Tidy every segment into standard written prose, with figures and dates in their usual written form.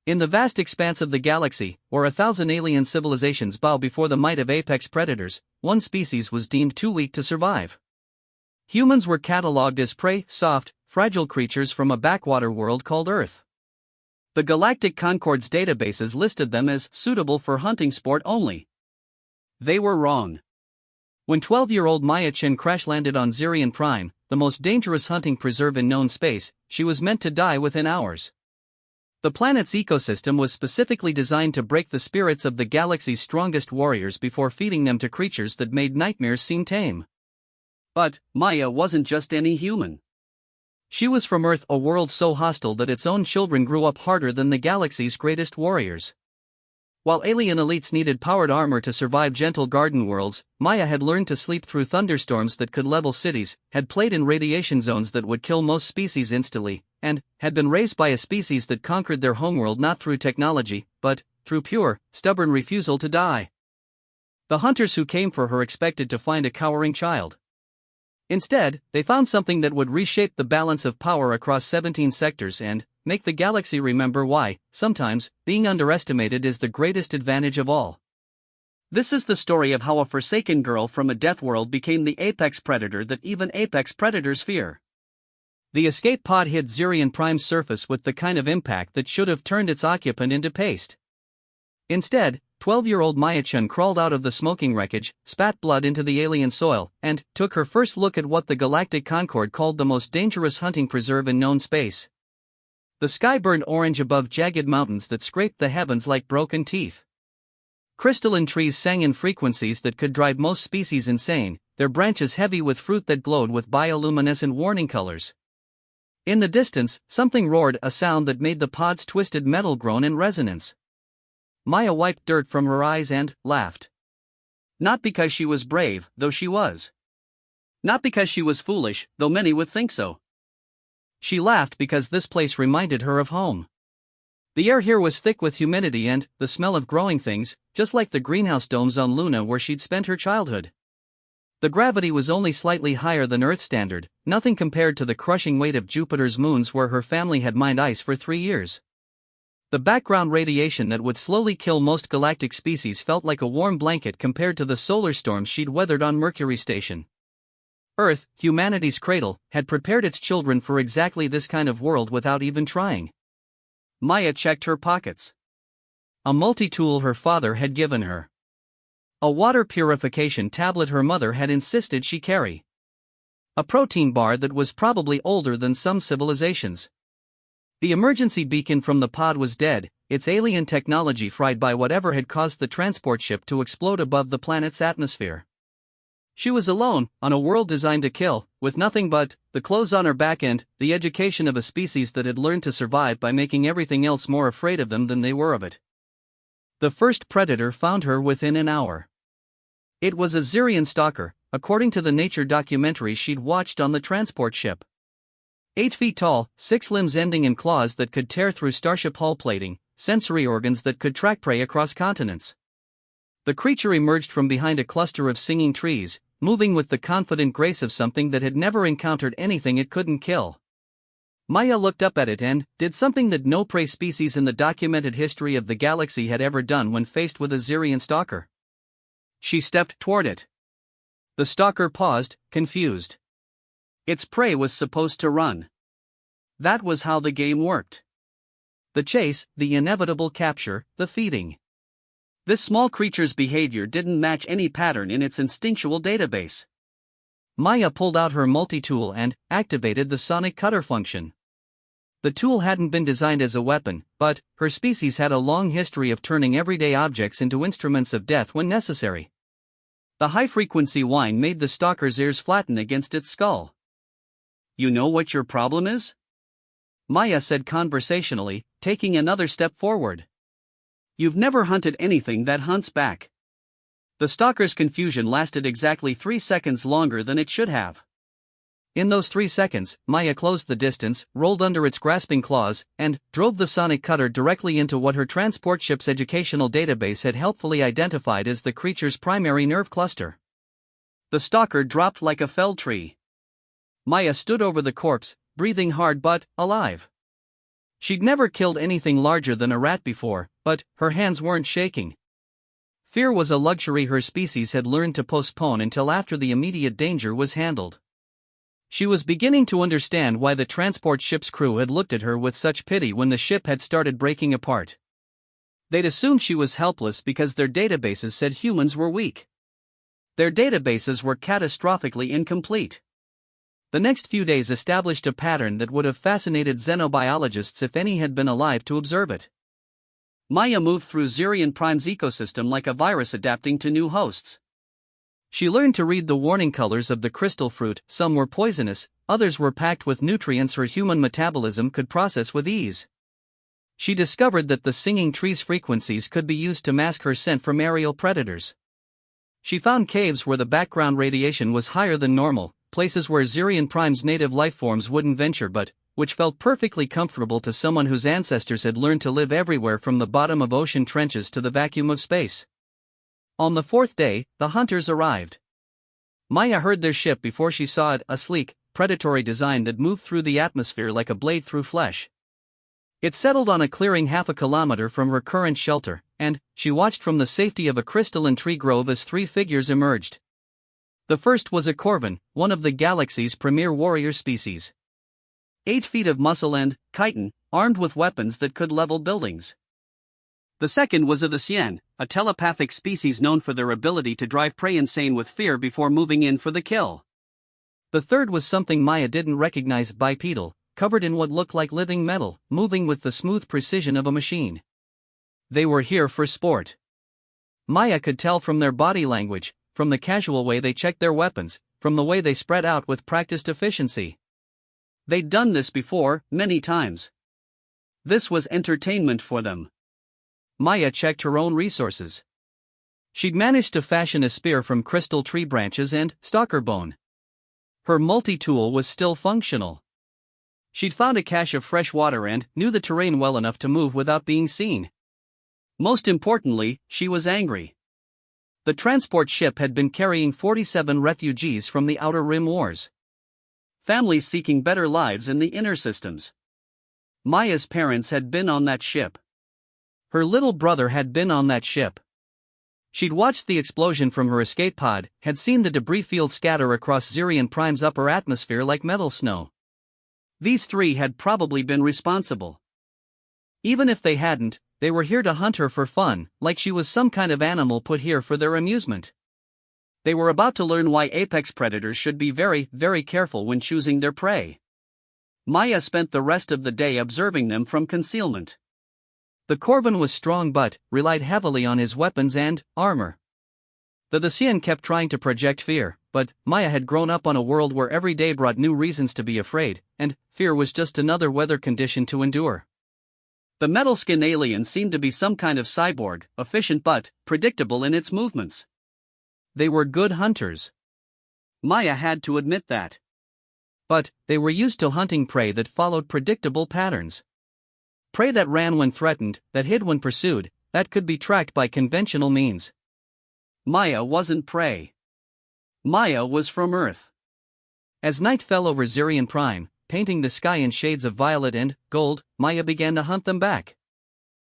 In the vast expanse of the galaxy, where 1,000 alien civilizations bow before the might of apex predators, one species was deemed too weak to survive. Humans were catalogued as prey, soft, fragile creatures from a backwater world called Earth. The Galactic Concord's databases listed them as suitable for hunting sport only. They were wrong. When 12-year-old Maya Chen crash-landed on Zirion Prime, the most dangerous hunting preserve in known space, she was meant to die within hours. The planet's ecosystem was specifically designed to break the spirits of the galaxy's strongest warriors before feeding them to creatures that made nightmares seem tame. But Maya wasn't just any human. She was from Earth, a world so hostile that its own children grew up harder than the galaxy's greatest warriors. While alien elites needed powered armor to survive gentle garden worlds, Maya had learned to sleep through thunderstorms that could level cities, had played in radiation zones that would kill most species instantly, and had been raised by a species that conquered their homeworld not through technology, but through pure, stubborn refusal to die. The hunters who came for her expected to find a cowering child. Instead, they found something that would reshape the balance of power across 17 sectors and make the galaxy remember why, sometimes, being underestimated is the greatest advantage of all. This is the story of how a forsaken girl from a Deathworld became the apex predator that even apex predators fear. The escape pod hit Zirion Prime's surface with the kind of impact that should have turned its occupant into paste. Instead, 12-year-old Maya Chen crawled out of the smoking wreckage, spat blood into the alien soil, and took her first look at what the Galactic Concord called the most dangerous hunting preserve in known space. The sky burned orange above jagged mountains that scraped the heavens like broken teeth. Crystalline trees sang in frequencies that could drive most species insane, their branches heavy with fruit that glowed with bioluminescent warning colors. In the distance, something roared, a sound that made the pod's twisted metal groan in resonance. Maya wiped dirt from her eyes and laughed. Not because she was brave, though she was. Not because she was foolish, though many would think so. She laughed because this place reminded her of home. The air here was thick with humidity and the smell of growing things, just like the greenhouse domes on Luna where she'd spent her childhood. The gravity was only slightly higher than Earth standard, nothing compared to the crushing weight of Jupiter's moons where her family had mined ice for 3 years. The background radiation that would slowly kill most galactic species felt like a warm blanket compared to the solar storms she'd weathered on Mercury Station. Earth, humanity's cradle, had prepared its children for exactly this kind of world without even trying. Maya checked her pockets. A multi-tool her father had given her. A water purification tablet her mother had insisted she carry. A protein bar that was probably older than some civilizations. The emergency beacon from the pod was dead, its alien technology fried by whatever had caused the transport ship to explode above the planet's atmosphere. She was alone, on a world designed to kill, with nothing but the clothes on her back and the education of a species that had learned to survive by making everything else more afraid of them than they were of it. The first predator found her within an hour. It was a Zirion stalker, according to the nature documentary she'd watched on the transport ship. 8 feet tall, 6 limbs ending in claws that could tear through starship hull plating, sensory organs that could track prey across continents. The creature emerged from behind a cluster of singing trees, moving with the confident grace of something that had never encountered anything it couldn't kill. Maya looked up at it and did something that no prey species in the documented history of the galaxy had ever done when faced with a Zirion stalker. She stepped toward it. The stalker paused, confused. Its prey was supposed to run. That was how the game worked. The chase, the inevitable capture, the feeding. This small creature's behavior didn't match any pattern in its instinctual database. Maya pulled out her multi-tool and activated the sonic cutter function. The tool hadn't been designed as a weapon, but her species had a long history of turning everyday objects into instruments of death when necessary. The high-frequency whine made the stalker's ears flatten against its skull. "You know what your problem is?" Maya said conversationally, taking another step forward. "You've never hunted anything that hunts back." The stalker's confusion lasted exactly 3 seconds longer than it should have. In those 3 seconds, Maya closed the distance, rolled under its grasping claws, and drove the sonic cutter directly into what her transport ship's educational database had helpfully identified as the creature's primary nerve cluster. The stalker dropped like a felled tree. Maya stood over the corpse, breathing hard but alive. She'd never killed anything larger than a rat before, but her hands weren't shaking. Fear was a luxury her species had learned to postpone until after the immediate danger was handled. She was beginning to understand why the transport ship's crew had looked at her with such pity when the ship had started breaking apart. They'd assumed she was helpless because their databases said humans were weak. Their databases were catastrophically incomplete. The next few days established a pattern that would have fascinated xenobiologists if any had been alive to observe it. Maya moved through Xerion Prime's ecosystem like a virus adapting to new hosts. She learned to read the warning colors of the crystal fruit. Some were poisonous, others were packed with nutrients her human metabolism could process with ease. She discovered that the singing trees' frequencies could be used to mask her scent from aerial predators. She found caves where the background radiation was higher than normal, places where Xerion Prime's native lifeforms wouldn't venture but which felt perfectly comfortable to someone whose ancestors had learned to live everywhere from the bottom of ocean trenches to the vacuum of space. On the fourth day, the hunters arrived. Maya heard their ship before she saw it, a sleek, predatory design that moved through the atmosphere like a blade through flesh. It settled on a clearing half a kilometer from her current shelter, and she watched from the safety of a crystalline tree grove as three figures emerged. The first was a Corvan, one of the galaxy's premier warrior species. 8 feet of muscle and chitin, armed with weapons that could level buildings. The second was a Thesian, a telepathic species known for their ability to drive prey insane with fear before moving in for the kill. The third was something Maya didn't recognize, bipedal, covered in what looked like living metal, moving with the smooth precision of a machine. They were here for sport. Maya could tell from their body language, from the casual way they checked their weapons, from the way they spread out with practiced efficiency. They'd done this before, many times. This was entertainment for them. Maya checked her own resources. She'd managed to fashion a spear from crystal tree branches and stalker bone. Her multi-tool was still functional. She'd found a cache of fresh water and knew the terrain well enough to move without being seen. Most importantly, she was angry. The transport ship had been carrying 47 refugees from the Outer Rim Wars. Families seeking better lives in the inner systems. Maya's parents had been on that ship. Her little brother had been on that ship. She'd watched the explosion from her escape pod, had seen the debris field scatter across Xerion Prime's upper atmosphere like metal snow. These three had probably been responsible. Even if they hadn't, they were here to hunt her for fun, like she was some kind of animal put here for their amusement. They were about to learn why apex predators should be very, very careful when choosing their prey. Maya spent the rest of the day observing them from concealment. The Corvan was strong but relied heavily on his weapons and armor. The Thesian kept trying to project fear, but Maya had grown up on a world where every day brought new reasons to be afraid, and fear was just another weather condition to endure. The metal-skin alien seemed to be some kind of cyborg, efficient but predictable in its movements. They were good hunters. Maya had to admit that. But they were used to hunting prey that followed predictable patterns. Prey that ran when threatened, that hid when pursued, that could be tracked by conventional means. Maya wasn't prey. Maya was from Earth. As night fell over Xerion Prime, painting the sky in shades of violet and gold, Maya began to hunt them back.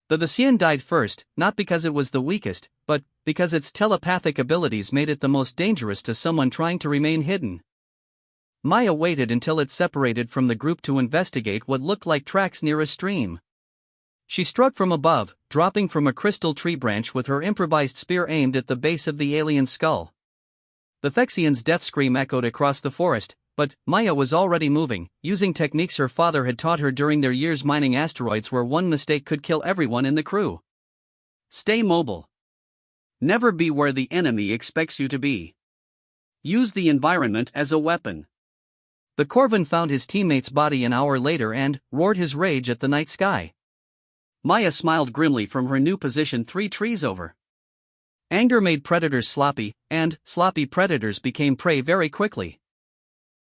The Thesian died first, not because it was the weakest, but because its telepathic abilities made it the most dangerous to someone trying to remain hidden. Maya waited until it separated from the group to investigate what looked like tracks near a stream. She struck from above, dropping from a crystal tree branch with her improvised spear aimed at the base of the alien's skull. The Thexian's death scream echoed across the forest, but Maya was already moving, using techniques her father had taught her during their years mining asteroids where one mistake could kill everyone in the crew. Stay mobile. Never be where the enemy expects you to be. Use the environment as a weapon. The Corvan found his teammate's body an hour later and roared his rage at the night sky. Maya smiled grimly from her new position 3 trees over. Anger made predators sloppy, and sloppy predators became prey very quickly.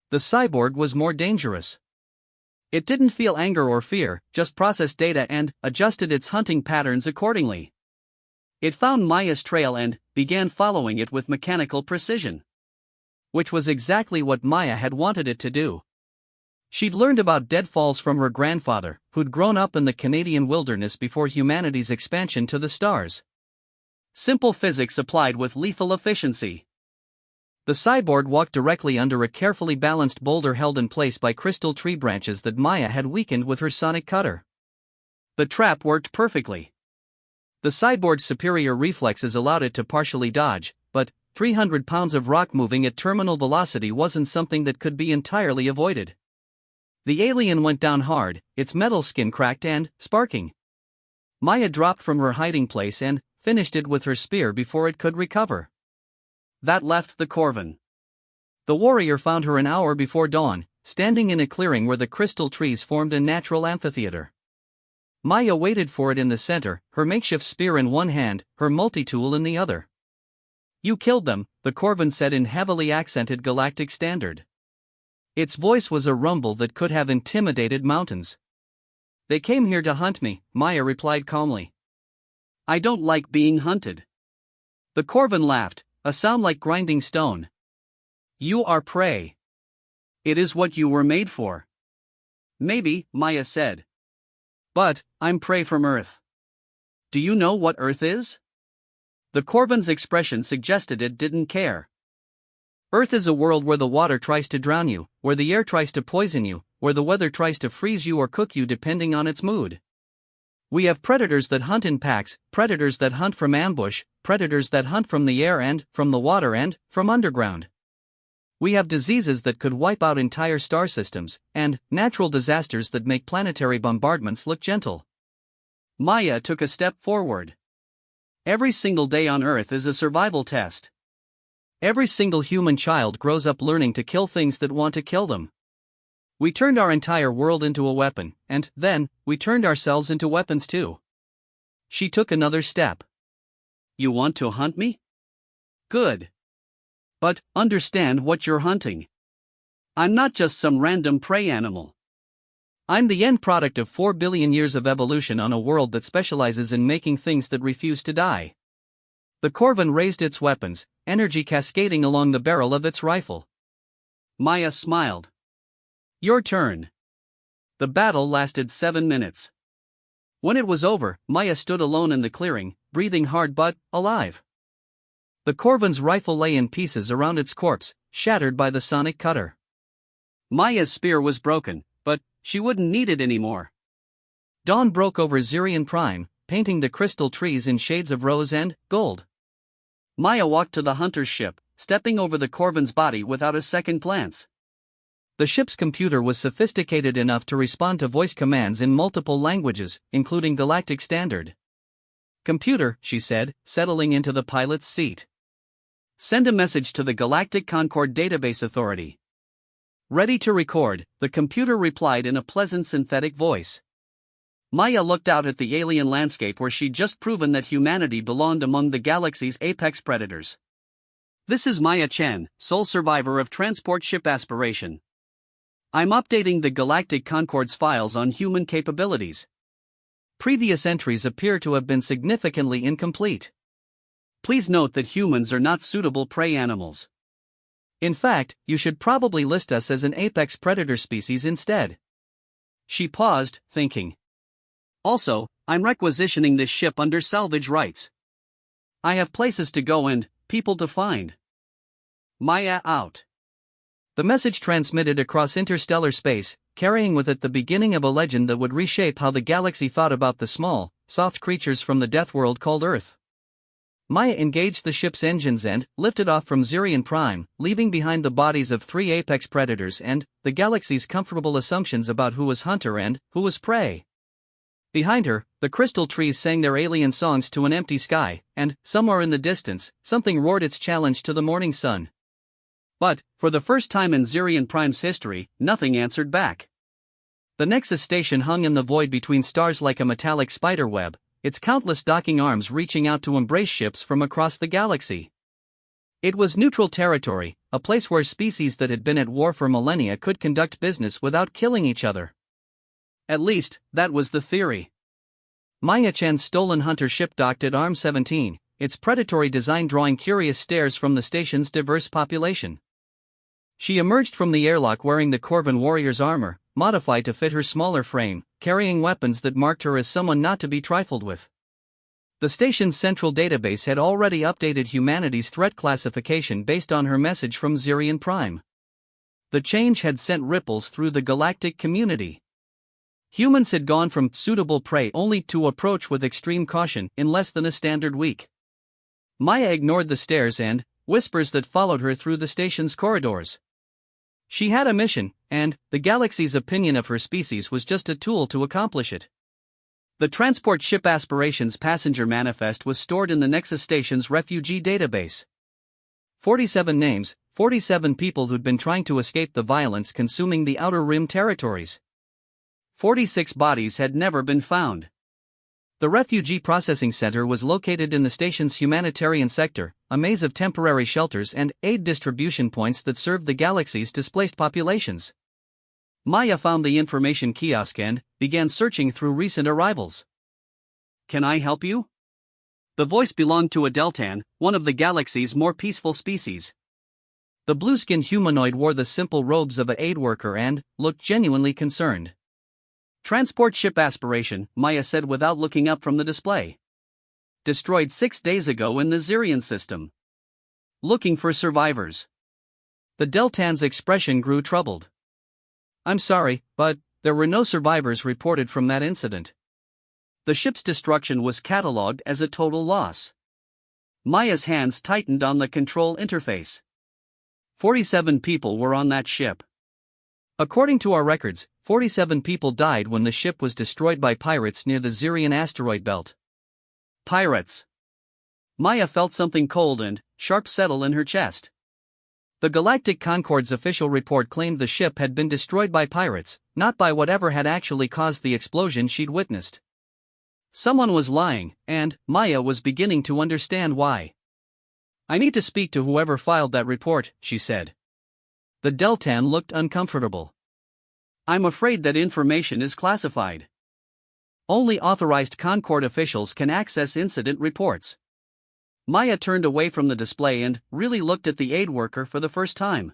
The cyborg was more dangerous. It didn't feel anger or fear, just processed data and adjusted its hunting patterns accordingly. It found Maya's trail and began following it with mechanical precision. Which was exactly what Maya had wanted it to do. She'd learned about deadfalls from her grandfather, who'd grown up in the Canadian wilderness before humanity's expansion to the stars. Simple physics applied with lethal efficiency. The cyborg walked directly under a carefully balanced boulder held in place by crystal tree branches that Maya had weakened with her sonic cutter. The trap worked perfectly. The cyborg's superior reflexes allowed it to partially dodge, but 300 pounds of rock moving at terminal velocity wasn't something that could be entirely avoided. The alien went down hard, its metal skin cracked and sparking. Maya dropped from her hiding place and finished it with her spear before it could recover. That left the Corvin. The warrior found her an hour before dawn, standing in a clearing where the crystal trees formed a natural amphitheater. Maya waited for it in the center, her makeshift spear in one hand, her multi-tool in the other. "You killed them," the Corvin said in heavily accented Galactic Standard. Its voice was a rumble that could have intimidated mountains. "They came here to hunt me," Maya replied calmly. "I don't like being hunted." The Corvin laughed, a sound like grinding stone. "You are prey. It is what you were made for." "Maybe," Maya said. "But I'm prey from Earth. Do you know what Earth is?" The Corvin's expression suggested it didn't care. "Earth is a world where the water tries to drown you, where the air tries to poison you, where the weather tries to freeze you or cook you depending on its mood. We have predators that hunt in packs, predators that hunt from ambush, predators that hunt from the air and from the water and from underground. We have diseases that could wipe out entire star systems, and natural disasters that make planetary bombardments look gentle." Maya took a step forward. "Every single day on Earth is a survival test. Every single human child grows up learning to kill things that want to kill them. We turned our entire world into a weapon, and then, we turned ourselves into weapons too." She took another step. "You want to hunt me? Good. But understand what you're hunting. I'm not just some random prey animal. I'm the end product of 4 billion years of evolution on a world that specializes in making things that refuse to die." The Corvin raised its weapons, energy cascading along the barrel of its rifle. Maya smiled. "Your turn." The battle lasted 7 minutes. When it was over, Maya stood alone in the clearing, breathing hard but alive. The Corvin's rifle lay in pieces around its corpse, shattered by the sonic cutter. Maya's spear was broken, but she wouldn't need it anymore. Dawn broke over Zirian Prime, painting the crystal trees in shades of rose and gold. Maya walked to the hunter's ship, stepping over the Corvin's body without a second glance. The ship's computer was sophisticated enough to respond to voice commands in multiple languages, including Galactic Standard. "Computer," she said, settling into the pilot's seat. "Send a message to the Galactic Concord Database Authority." "Ready to record," the computer replied in a pleasant synthetic voice. Maya looked out at the alien landscape where she'd just proven that humanity belonged among the galaxy's apex predators. "This is Maya Chen, sole survivor of transport ship aspiration. I'm updating the Galactic Concord's files on human capabilities. Previous entries appear to have been significantly incomplete. Please note that humans are not suitable prey animals. In fact, you should probably list us as an apex predator species instead." She paused, thinking. "Also, I'm requisitioning this ship under salvage rights. I have places to go and people to find." Maya out. The message transmitted across interstellar space, carrying with it the beginning of a legend that would reshape how the galaxy thought about the small, soft creatures from the Deathworld called Earth. Maya engaged the ship's engines and lifted off from Zirian Prime, leaving behind the bodies of 3 apex predators and the galaxy's comfortable assumptions about who was hunter and who was prey. Behind her, the crystal trees sang their alien songs to an empty sky, and somewhere in the distance, something roared its challenge to the morning sun. But, for the first time in Zirian Prime's history, nothing answered back. The Nexus station hung in the void between stars like a metallic spider web, its countless docking arms reaching out to embrace ships from across the galaxy. It was neutral territory, a place where species that had been at war for millennia could conduct business without killing each other. At least, that was the theory. Maya Chen's stolen hunter ship docked at Arm 17, its predatory design drawing curious stares from the station's diverse population. She emerged from the airlock wearing the Corvan warrior's armor, modified to fit her smaller frame, carrying weapons that marked her as someone not to be trifled with. The station's central database had already updated humanity's threat classification based on her message from Zirian Prime. The change had sent ripples through the galactic community. Humans had gone from suitable prey only to approach with extreme caution in less than a standard week. Maya ignored the stares and whispers that followed her through the station's corridors. She had a mission, and the galaxy's opinion of her species was just a tool to accomplish it. The transport ship Aspirations passenger manifest was stored in the Nexus Station's refugee database. 47 names, 47 people who'd been trying to escape the violence consuming the Outer Rim territories. 46 bodies had never been found. The Refugee Processing Center was located in the station's humanitarian sector, a maze of temporary shelters and aid distribution points that served the galaxy's displaced populations. Maya found the information kiosk and began searching through recent arrivals. "Can I help you?" The voice belonged to a Deltan, one of the galaxy's more peaceful species. The blue-skinned humanoid wore the simple robes of an aid worker and looked genuinely concerned. "Transport ship Aspiration," Maya said without looking up from the display. "Destroyed 6 days ago in the Zirian system. Looking for survivors." The Deltan's expression grew troubled. "I'm sorry, but there were no survivors reported from that incident." The ship's destruction was catalogued as a total loss. Maya's hands tightened on the control interface. 47 people were on that ship. According to our records, 47 people died when the ship was destroyed by pirates near the Zirian asteroid belt. Pirates. Maya felt something cold and sharp settle in her chest. The Galactic Concord's official report claimed the ship had been destroyed by pirates, not by whatever had actually caused the explosion she'd witnessed. Someone was lying, and Maya was beginning to understand why. "I need to speak to whoever filed that report," she said. The Deltan looked uncomfortable. "I'm afraid that information is classified. Only authorized Concord officials can access incident reports." Maya turned away from the display and really looked at the aid worker for the first time.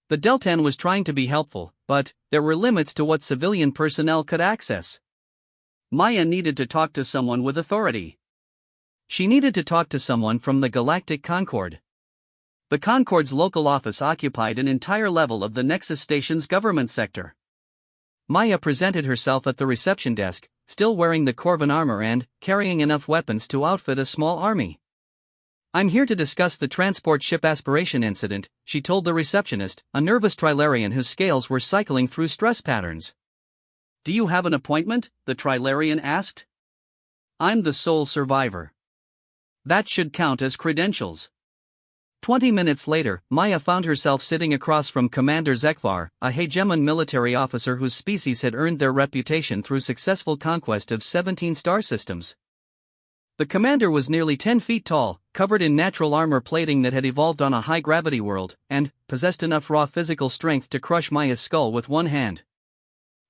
The Deltan was trying to be helpful, but there were limits to what civilian personnel could access. Maya needed to talk to someone with authority. She needed to talk to someone from the Galactic Concord. The Concord's local office occupied an entire level of the Nexus Station's government sector. Maya presented herself at the reception desk, still wearing the Corvan armor and carrying enough weapons to outfit a small army. "I'm here to discuss the transport ship Aspiration incident," she told the receptionist, a nervous Trilarian whose scales were cycling through stress patterns. "Do you have an appointment?" the Trilarian asked. "I'm the sole survivor." "That should count as credentials." 20 minutes later, Maya found herself sitting across from Commander Zekvar, a hegemon military officer whose species had earned their reputation through successful conquest of 17 star systems. The commander was nearly 10 feet tall, covered in natural armor plating that had evolved on a high-gravity world, and possessed enough raw physical strength to crush Maya's skull with one hand.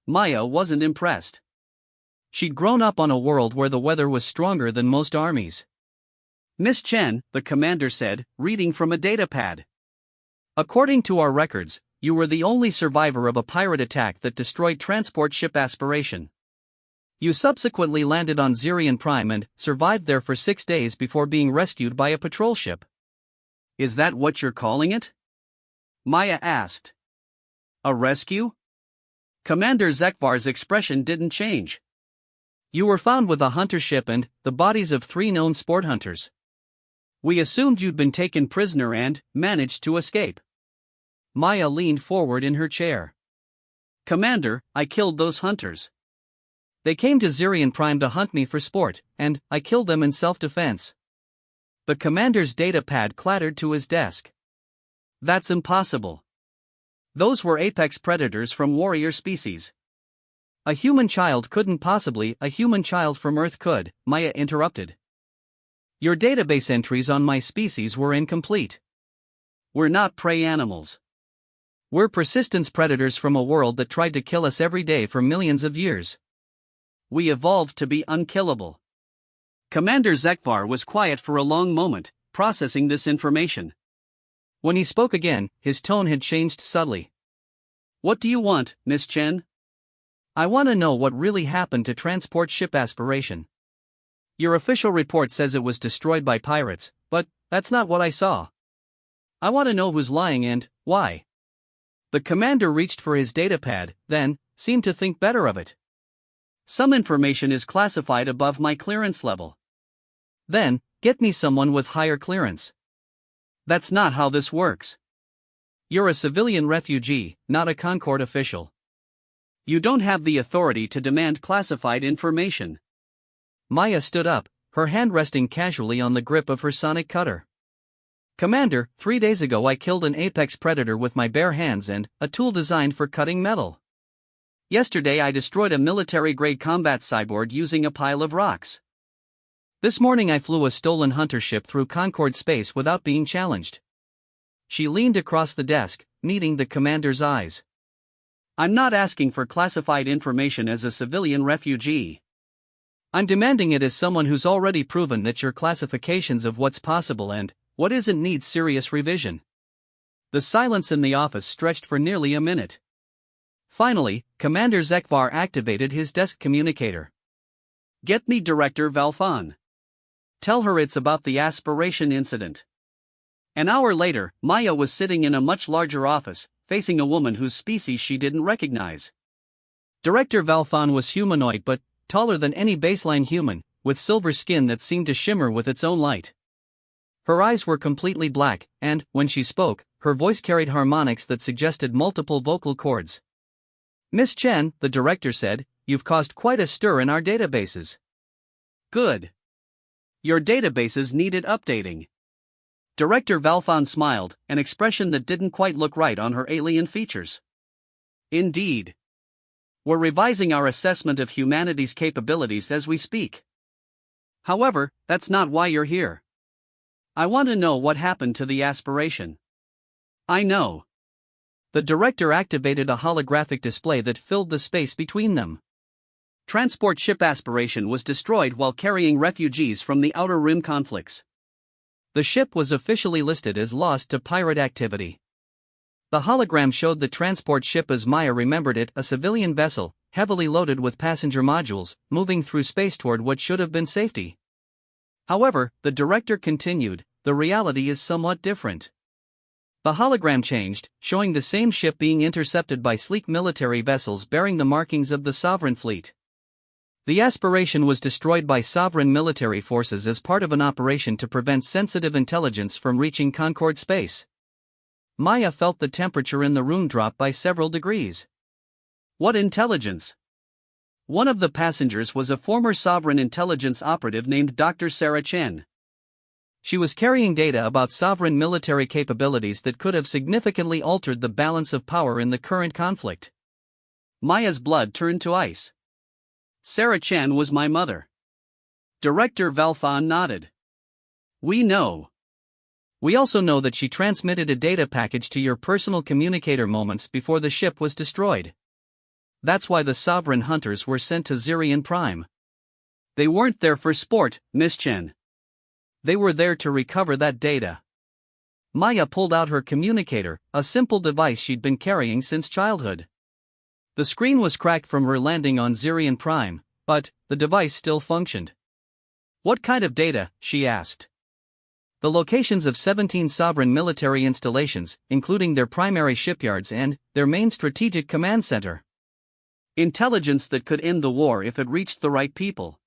Maya wasn't impressed. She'd grown up on a world where the weather was stronger than most armies. "Miss Chen," the commander said, reading from a datapad. "According to our records, you were the only survivor of a pirate attack that destroyed transport ship Aspiration. You subsequently landed on Zirian Prime and survived there for 6 days before being rescued by a patrol ship. Is that what you're calling it?" Maya asked. "A rescue?" Commander Zekvar's expression didn't change. "You were found with a hunter ship and the bodies of 3 known sport hunters. We assumed you'd been taken prisoner and managed to escape." Maya leaned forward in her chair. "Commander, I killed those hunters. They came to Zirian Prime to hunt me for sport, and I killed them in self-defense." The commander's datapad clattered to his desk. "That's impossible. Those were apex predators from warrior species." "A human child couldn't possibly, a human child from Earth could," Maya interrupted. "Your database entries on my species were incomplete. We're not prey animals. We're persistence predators from a world that tried to kill us every day for millions of years. We evolved to be unkillable." Commander Zekvar was quiet for a long moment, processing this information. When he spoke again, his tone had changed subtly. "What do you want, Miss Chen?" "I want to know what really happened to transport ship Aspiration. Your official report says it was destroyed by pirates, but that's not what I saw. I want to know who's lying and why." The commander reached for his datapad, then seemed to think better of it. "Some information is classified above my clearance level." "Then, get me someone with higher clearance." "That's not how this works. You're a civilian refugee, not a Concord official. You don't have the authority to demand classified information." Maya stood up, her hand resting casually on the grip of her sonic cutter. "Commander, 3 days ago I killed an apex predator with my bare hands and a tool designed for cutting metal. Yesterday I destroyed a military-grade combat cyborg using a pile of rocks. This morning I flew a stolen hunter ship through Concord space without being challenged." She leaned across the desk, meeting the commander's eyes. "I'm not asking for classified information as a civilian refugee. I'm demanding it as someone who's already proven that your classifications of what's possible and what isn't needs serious revision." The silence in the office stretched for nearly a minute. Finally, Commander Zekvar activated his desk communicator. "Get me Director Valfan. Tell her it's about the Aspiration incident." An hour later, Maya was sitting in a much larger office, facing a woman whose species she didn't recognize. Director Valfan was humanoid but taller than any baseline human, with silver skin that seemed to shimmer with its own light. Her eyes were completely black, and, when she spoke, her voice carried harmonics that suggested multiple vocal cords. "Miss Chen," the director said, "you've caused quite a stir in our databases." "Good. Your databases needed updating." Director Valfan smiled, an expression that didn't quite look right on her alien features. "Indeed. We're revising our assessment of humanity's capabilities as we speak. However, that's not why you're here. I want to know what happened to the Aspiration." "I know." The director activated a holographic display that filled the space between them. "Transport ship Aspiration was destroyed while carrying refugees from the Outer Rim conflicts." The ship was officially listed as lost to pirate activity. The hologram showed the transport ship as Maya remembered it, a civilian vessel, heavily loaded with passenger modules, moving through space toward what should have been safety. However, the director continued, the reality is somewhat different. The hologram changed, showing the same ship being intercepted by sleek military vessels bearing the markings of the Sovereign Fleet. The Aspiration was destroyed by sovereign military forces as part of an operation to prevent sensitive intelligence from reaching Concord space. Maya felt the temperature in the room drop by several degrees. "What intelligence?" One of the passengers was a former sovereign intelligence operative named Dr. Sarah Chen. She was carrying data about sovereign military capabilities that could have significantly altered the balance of power in the current conflict. Maya's blood turned to ice. "Sarah Chen was my mother." Director Valfan nodded. "We know. We also know that she transmitted a data package to your personal communicator moments before the ship was destroyed. That's why the Sovereign Hunters were sent to Zirian Prime. They weren't there for sport, Miss Chen. They were there to recover that data." Maya pulled out her communicator, a simple device she'd been carrying since childhood. The screen was cracked from her landing on Zirian Prime, but the device still functioned. "What kind of data?" she asked. "The locations of 17 sovereign military installations, including their primary shipyards and their main strategic command center. Intelligence that could end the war if it reached the right people."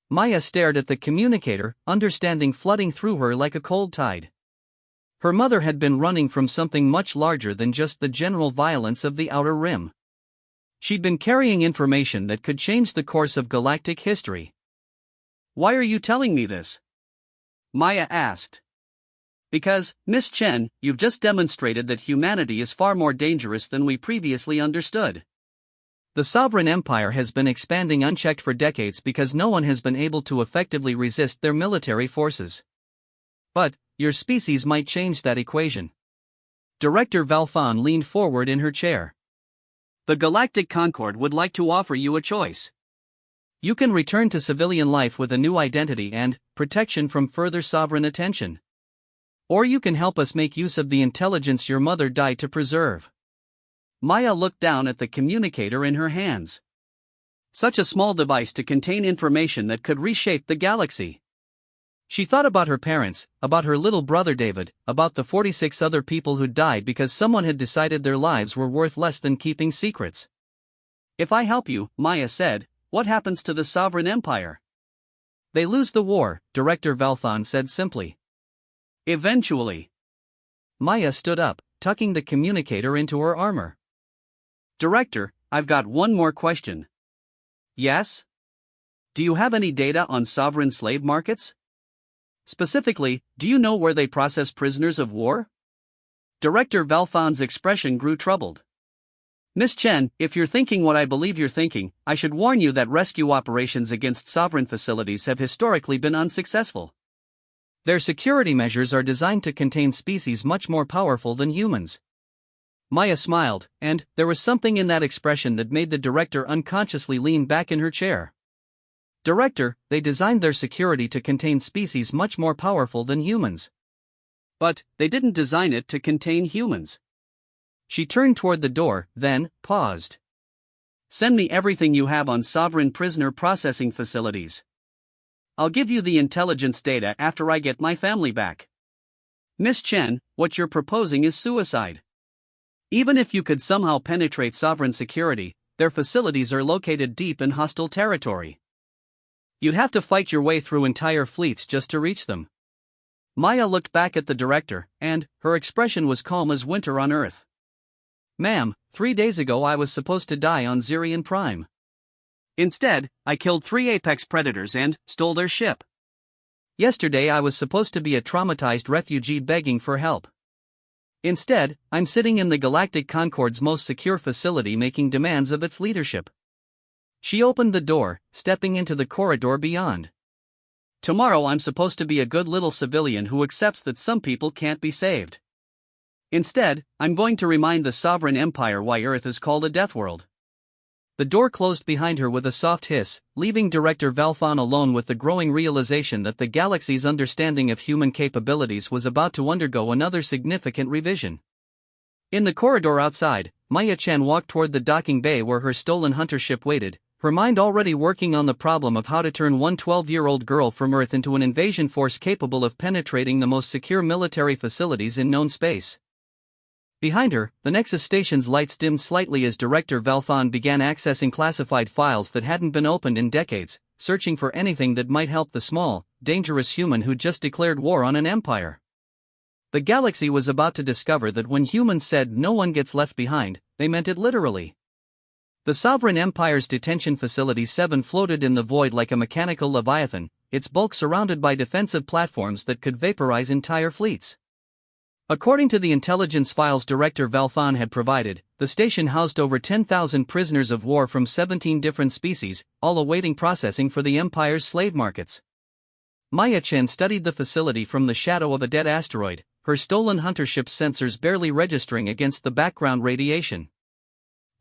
Maya stared at the communicator, understanding flooding through her like a cold tide. Her mother had been running from something much larger than just the general violence of the Outer Rim. She'd been carrying information that could change the course of galactic history. "Why are you telling me this?" Maya asked. "Because, Miss Chen, you've just demonstrated that humanity is far more dangerous than we previously understood. The Sovereign Empire has been expanding unchecked for decades because no one has been able to effectively resist their military forces. But your species might change that equation." Director Valfan leaned forward in her chair. "The Galactic Concord would like to offer you a choice. You can return to civilian life with a new identity and protection from further sovereign attention. Or you can help us make use of the intelligence your mother died to preserve." Maya looked down at the communicator in her hands. Such a small device to contain information that could reshape the galaxy. She thought about her parents, about her little brother David, about the 46 other people who died because someone had decided their lives were worth less than keeping secrets. "If I help you," Maya said, "what happens to the Sovereign Empire?" "They lose the war," Director Velthon said simply. "Eventually." Maya stood up, tucking the communicator into her armor. "Director, I've got one more question." "Yes? Do you have any data on sovereign slave markets? Specifically, do you know where they process prisoners of war?" Director Velthon's expression grew troubled. "Miss Chen, if you're thinking what I believe you're thinking, I should warn you that rescue operations against sovereign facilities have historically been unsuccessful. Their security measures are designed to contain species much more powerful than humans." Maya smiled, and there was something in that expression that made the director unconsciously lean back in her chair. "Director, they designed their security to contain species much more powerful than humans. But they didn't design it to contain humans." She turned toward the door, then paused. "Send me everything you have on sovereign prisoner processing facilities. I'll give you the intelligence data after I get my family back. Miss Chen, what you're proposing is suicide. Even if you could somehow penetrate sovereign security, their facilities are located deep in hostile territory. You'd have to fight your way through entire fleets just to reach them." Maya looked back at the director, and her expression was calm as winter on Earth. "Ma'am, 3 days ago I was supposed to die on Zirian Prime. Instead, I killed 3 apex predators and stole their ship. Yesterday I was supposed to be a traumatized refugee begging for help. Instead, I'm sitting in the Galactic Concord's most secure facility making demands of its leadership." She opened the door, stepping into the corridor beyond. "Tomorrow I'm supposed to be a good little civilian who accepts that some people can't be saved. Instead, I'm going to remind the Sovereign Empire why Earth is called a Deathworld." The door closed behind her with a soft hiss, leaving Director Velthon alone with the growing realization that the galaxy's understanding of human capabilities was about to undergo another significant revision. In the corridor outside, Maya Chen walked toward the docking bay where her stolen hunter ship waited, her mind already working on the problem of how to turn one 12-year-old girl from Earth into an invasion force capable of penetrating the most secure military facilities in known space. Behind her, the Nexus station's lights dimmed slightly as Director Velthon began accessing classified files that hadn't been opened in decades, searching for anything that might help the small, dangerous human who just declared war on an empire. The galaxy was about to discover that when humans said "no one gets left behind," they meant it literally. The Sovereign Empire's detention facility 7 floated in the void like a mechanical leviathan, its bulk surrounded by defensive platforms that could vaporize entire fleets. According to the intelligence files Director Velthon had provided, the station housed over 10,000 prisoners of war from 17 different species, all awaiting processing for the Empire's slave markets. Maya Chen studied the facility from the shadow of a dead asteroid, her stolen hunter ship's sensors barely registering against the background radiation.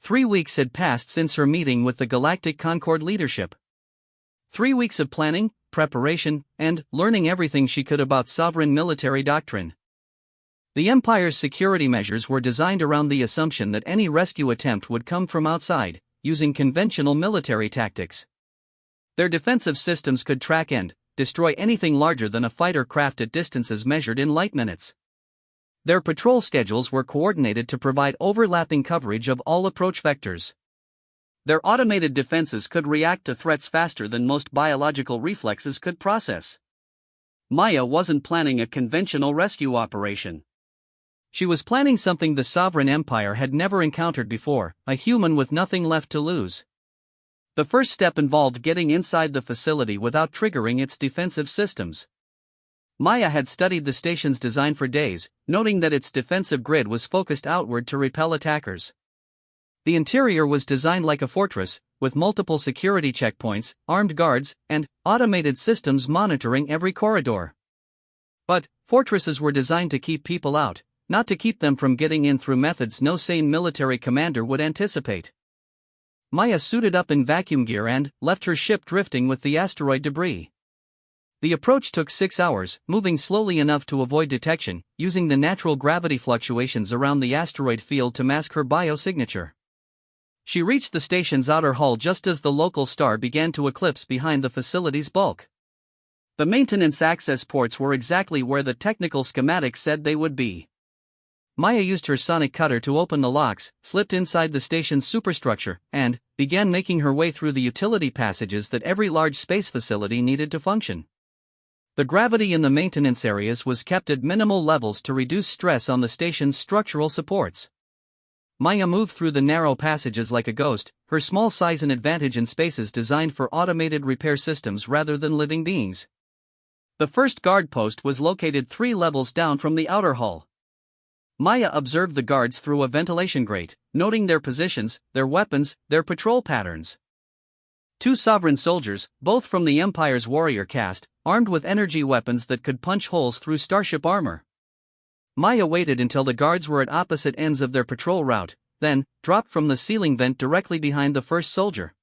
3 weeks had passed since her meeting with the Galactic Concord leadership. 3 weeks of planning, preparation, and learning everything she could about sovereign military doctrine. The Empire's security measures were designed around the assumption that any rescue attempt would come from outside, using conventional military tactics. Their defensive systems could track and destroy anything larger than a fighter craft at distances measured in light minutes. Their patrol schedules were coordinated to provide overlapping coverage of all approach vectors. Their automated defenses could react to threats faster than most biological reflexes could process. Maya wasn't planning a conventional rescue operation. She was planning something the Sovereign Empire had never encountered before, a human with nothing left to lose. The first step involved getting inside the facility without triggering its defensive systems. Maya had studied the station's design for days, noting that its defensive grid was focused outward to repel attackers. The interior was designed like a fortress, with multiple security checkpoints, armed guards, and automated systems monitoring every corridor. But fortresses were designed to keep people out, not to keep them from getting in through methods no sane military commander would anticipate. Maya suited up in vacuum gear and left her ship drifting with the asteroid debris. The approach took 6 hours, moving slowly enough to avoid detection, using the natural gravity fluctuations around the asteroid field to mask her biosignature. She reached the station's outer hull just as the local star began to eclipse behind the facility's bulk. The maintenance access ports were exactly where the technical schematics said they would be. Maya used her sonic cutter to open the locks, slipped inside the station's superstructure, and began making her way through the utility passages that every large space facility needed to function. The gravity in the maintenance areas was kept at minimal levels to reduce stress on the station's structural supports. Maya moved through the narrow passages like a ghost, her small size an advantage in spaces designed for automated repair systems rather than living beings. The first guard post was located 3 levels down from the outer hull. Maya observed the guards through a ventilation grate, noting their positions, their weapons, their patrol patterns. 2 sovereign soldiers, both from the Empire's warrior caste, armed with energy weapons that could punch holes through starship armor. Maya waited until the guards were at opposite ends of their patrol route, then dropped from the ceiling vent directly behind the first soldier.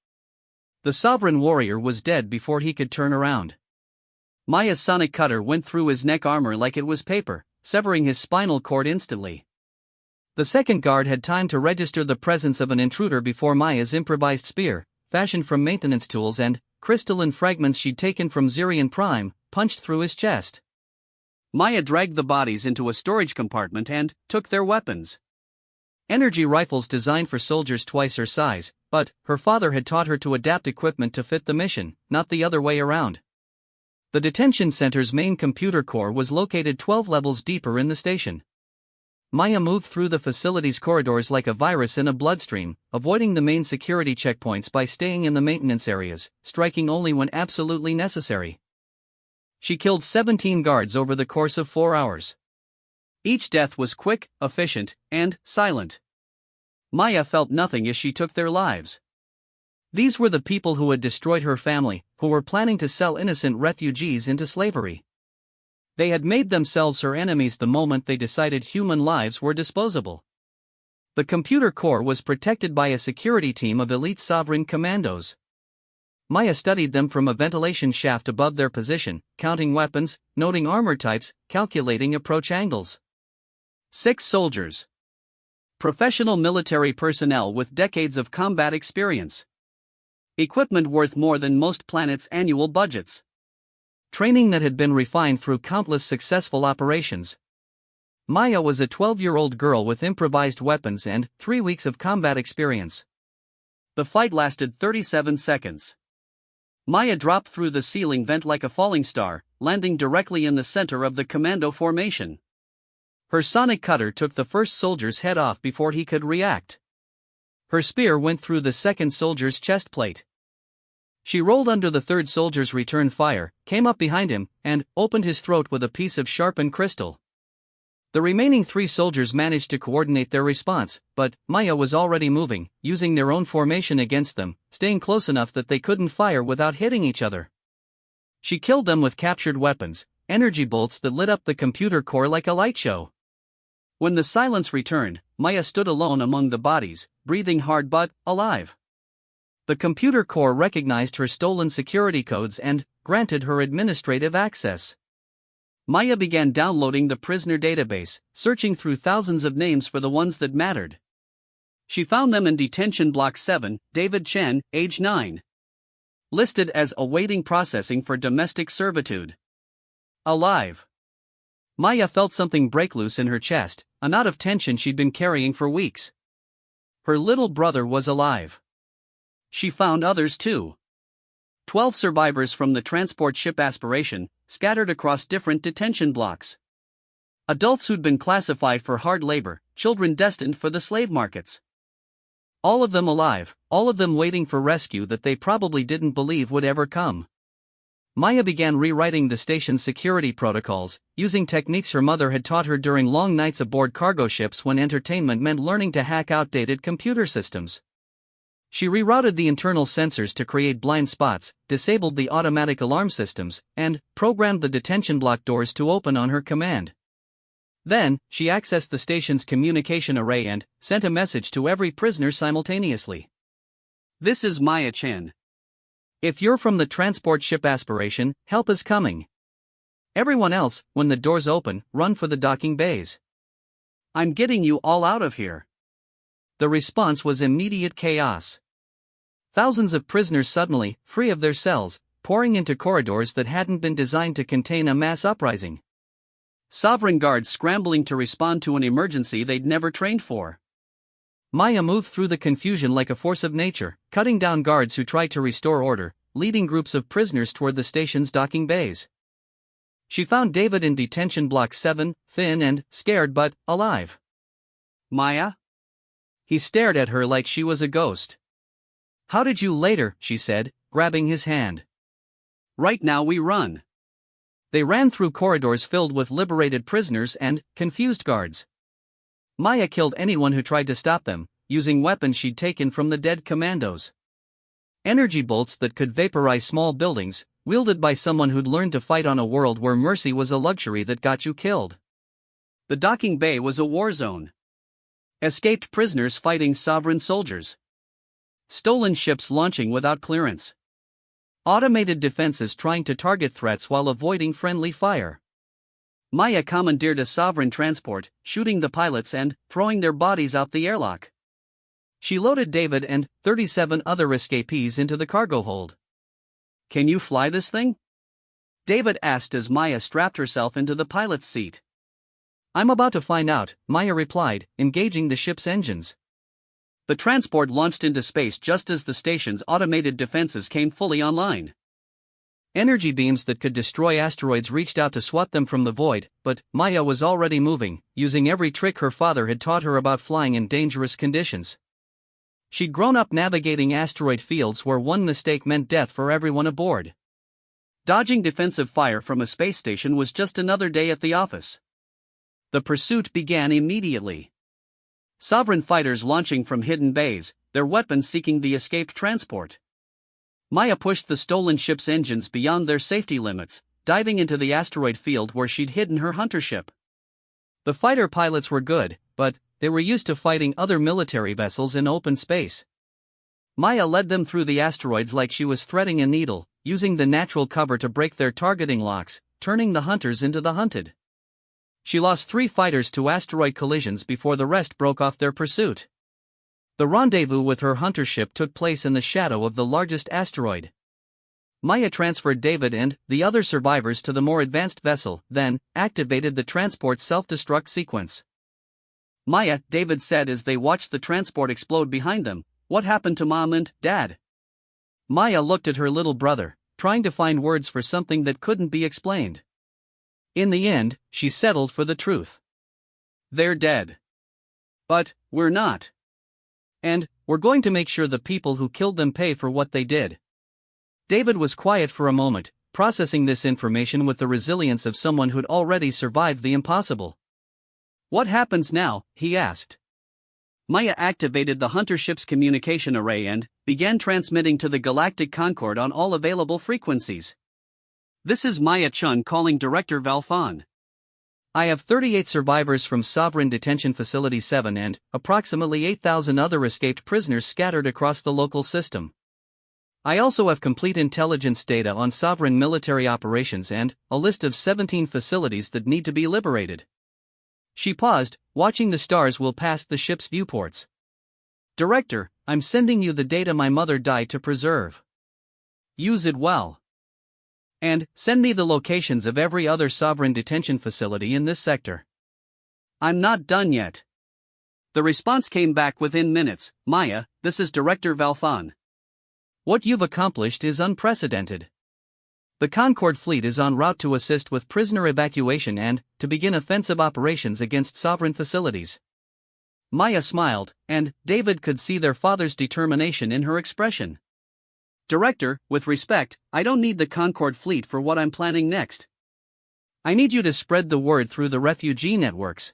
The sovereign warrior was dead before he could turn around. Maya's sonic cutter went through his neck armor like it was paper, severing his spinal cord instantly. The second guard had time to register the presence of an intruder before Maya's improvised spear, fashioned from maintenance tools and crystalline fragments she'd taken from Zirian Prime, punched through his chest. Maya dragged the bodies into a storage compartment and took their weapons. Energy rifles designed for soldiers twice her size, but her father had taught her to adapt equipment to fit the mission, not the other way around. The detention center's main computer core was located 12 levels deeper in the station. Maya moved through the facility's corridors like a virus in a bloodstream, avoiding the main security checkpoints by staying in the maintenance areas, striking only when absolutely necessary. She killed 17 guards over the course of 4 hours. Each death was quick, efficient, and silent. Maya felt nothing as she took their lives. These were the people who had destroyed her family, who were planning to sell innocent refugees into slavery. They had made themselves her enemies the moment they decided human lives were disposable. The computer core was protected by a security team of elite sovereign commandos. Maya studied them from a ventilation shaft above their position, counting weapons, noting armor types, calculating approach angles. 6 soldiers. Professional military personnel with decades of combat experience. Equipment worth more than most planets' annual budgets. Training that had been refined through countless successful operations. Maya was a 12-year-old girl with improvised weapons and 3 weeks of combat experience. The fight lasted 37 seconds. Maya dropped through the ceiling vent like a falling star, landing directly in the center of the commando formation. Her sonic cutter took the first soldier's head off before he could react. Her spear went through the second soldier's chest plate. She rolled under the third soldier's return fire, came up behind him, and opened his throat with a piece of sharpened crystal. The remaining 3 soldiers managed to coordinate their response, but Maya was already moving, using their own formation against them, staying close enough that they couldn't fire without hitting each other. She killed them with captured weapons, energy bolts that lit up the computer core like a light show. When the silence returned, Maya stood alone among the bodies, breathing hard but alive. The computer core recognized her stolen security codes and granted her administrative access. Maya began downloading the prisoner database, searching through thousands of names for the ones that mattered. She found them in Detention Block 7, David Chen, age 9. Listed as awaiting processing for domestic servitude. Alive. Maya felt something break loose in her chest, a knot of tension she'd been carrying for weeks. Her little brother was alive. She found others too. 12 survivors from the transport ship Aspiration, scattered across different detention blocks. Adults who'd been classified for hard labor, children destined for the slave markets. All of them alive, all of them waiting for rescue that they probably didn't believe would ever come. Maya began rewriting the station's security protocols, using techniques her mother had taught her during long nights aboard cargo ships when entertainment meant learning to hack outdated computer systems. She rerouted the internal sensors to create blind spots, disabled the automatic alarm systems, and programmed the detention block doors to open on her command. Then, she accessed the station's communication array and sent a message to every prisoner simultaneously. This is Maya Chen. If you're from the transport ship Aspiration, help is coming. Everyone else, when the doors open, run for the docking bays. I'm getting you all out of here. The response was immediate chaos. Thousands of prisoners suddenly, free of their cells, pouring into corridors that hadn't been designed to contain a mass uprising. Sovereign guards scrambling to respond to an emergency they'd never trained for. Maya moved through the confusion like a force of nature, cutting down guards who tried to restore order, leading groups of prisoners toward the station's docking bays. She found David in detention block 7, thin and scared but alive. Maya? He stared at her like she was a ghost. How did you later, she said, grabbing his hand. Right now we run. They ran through corridors filled with liberated prisoners and confused guards. Maya killed anyone who tried to stop them, using weapons she'd taken from the dead commandos. Energy bolts that could vaporize small buildings, wielded by someone who'd learned to fight on a world where mercy was a luxury that got you killed. The docking bay was a war zone. Escaped prisoners fighting sovereign soldiers. Stolen ships launching without clearance. Automated defenses trying to target threats while avoiding friendly fire. Maya commandeered a sovereign transport, shooting the pilots and throwing their bodies out the airlock. She loaded David and 37 other escapees into the cargo hold. Can you fly this thing? David asked as Maya strapped herself into the pilot's seat. I'm about to find out, Maya replied, engaging the ship's engines. The transport launched into space just as the station's automated defenses came fully online. Energy beams that could destroy asteroids reached out to swat them from the void, but Maya was already moving, using every trick her father had taught her about flying in dangerous conditions. She'd grown up navigating asteroid fields where one mistake meant death for everyone aboard. Dodging defensive fire from a space station was just another day at the office. The pursuit began immediately. Sovereign fighters launching from hidden bays, their weapons seeking the escaped transport. Maya pushed the stolen ship's engines beyond their safety limits, diving into the asteroid field where she'd hidden her hunter ship. The fighter pilots were good, but they were used to fighting other military vessels in open space. Maya led them through the asteroids like she was threading a needle, using the natural cover to break their targeting locks, turning the hunters into the hunted. She lost 3 fighters to asteroid collisions before the rest broke off their pursuit. The rendezvous with her hunter ship took place in the shadow of the largest asteroid. Maya transferred David and the other survivors to the more advanced vessel, then activated the transport's self-destruct sequence. Maya, David said as they watched the transport explode behind them, what happened to Mom and Dad? Maya looked at her little brother, trying to find words for something that couldn't be explained. In the end, she settled for the truth. They're dead. But we're not. And we're going to make sure the people who killed them pay for what they did. David was quiet for a moment, processing this information with the resilience of someone who'd already survived the impossible. What happens now? He asked. Maya activated the hunter ship's communication array and began transmitting to the Galactic Concord on all available frequencies. This is Maya Chun calling Director Valfon. I have 38 survivors from Sovereign Detention Facility 7 and approximately 8,000 other escaped prisoners scattered across the local system. I also have complete intelligence data on sovereign military operations and a list of 17 facilities that need to be liberated. She paused, watching the stars whirl past the ship's viewports. Director, I'm sending you the data my mother died to preserve. Use it well. And send me the locations of every other sovereign detention facility in this sector. I'm not done yet. The response came back within minutes. Maya, this is Director Valfon. What you've accomplished is unprecedented. The Concord fleet is en route to assist with prisoner evacuation and to begin offensive operations against sovereign facilities. Maya smiled, and David could see their father's determination in her expression. Director, with respect, I don't need the Concord fleet for what I'm planning next. I need you to spread the word through the refugee networks.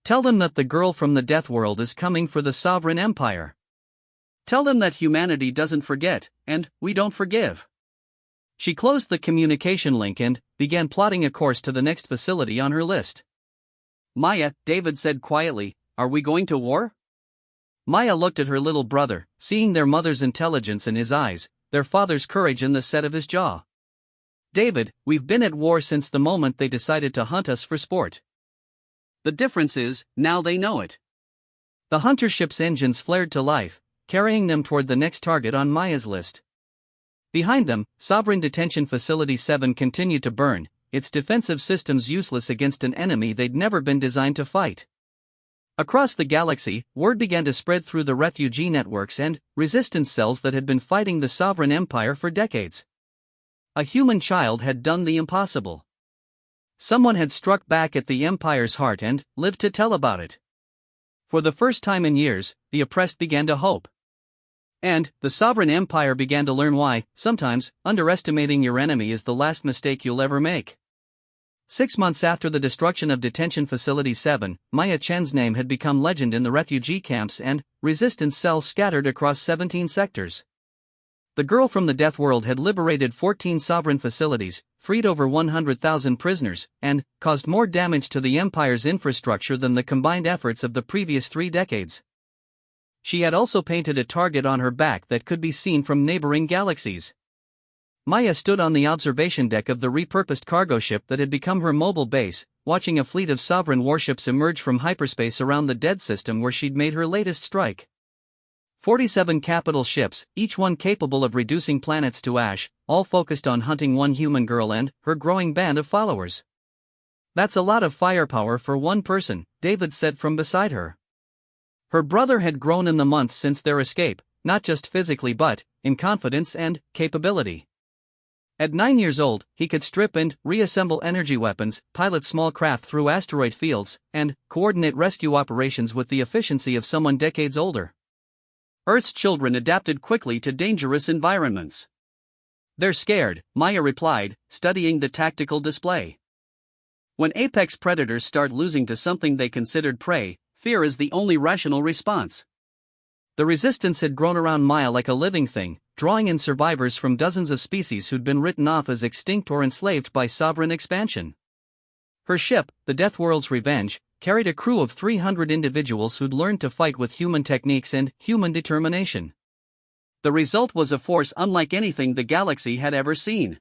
Tell them that the girl from the Deathworld is coming for the sovereign empire. Tell them that humanity doesn't forget, and we don't forgive. She closed the communication link and began plotting a course to the next facility on her list. Maya, David said quietly, are we going to war? Maya looked at her little brother, seeing their mother's intelligence in his eyes, their father's courage in the set of his jaw. David, we've been at war since the moment they decided to hunt us for sport. The difference is, now they know it. The hunter ship's engines flared to life, carrying them toward the next target on Maya's list. Behind them, Sovereign Detention Facility 7 continued to burn, its defensive systems useless against an enemy they'd never been designed to fight. Across the galaxy, word began to spread through the refugee networks and resistance cells that had been fighting the Sovereign Empire for decades. A human child had done the impossible. Someone had struck back at the Empire's heart and lived to tell about it. For the first time in years, the oppressed began to hope. And the Sovereign Empire began to learn why, sometimes, underestimating your enemy is the last mistake you'll ever make. 6 months after the destruction of Detention Facility 7, Maya Chen's name had become legend in the refugee camps and resistance cells scattered across 17 sectors. The girl from the Deathworld had liberated 14 sovereign facilities, freed over 100,000 prisoners, and caused more damage to the Empire's infrastructure than the combined efforts of the previous 3 decades. She had also painted a target on her back that could be seen from neighboring galaxies. Maya stood on the observation deck of the repurposed cargo ship that had become her mobile base, watching a fleet of sovereign warships emerge from hyperspace around the dead system where she'd made her latest strike. 47 capital ships, each one capable of reducing planets to ash, all focused on hunting one human girl and her growing band of followers. That's a lot of firepower for one person, David said from beside her. Her brother had grown in the months since their escape, not just physically but in confidence and capability. At 9 years old, he could strip and reassemble energy weapons, pilot small craft through asteroid fields, and coordinate rescue operations with the efficiency of someone decades older. Earth's children adapted quickly to dangerous environments. They're scared, Maya replied, studying the tactical display. When apex predators start losing to something they considered prey, fear is the only rational response. The resistance had grown around Maya like a living thing, drawing in survivors from dozens of species who'd been written off as extinct or enslaved by sovereign expansion. Her ship, the Deathworld's Revenge, carried a crew of 300 individuals who'd learned to fight with human techniques and human determination. The result was a force unlike anything the galaxy had ever seen.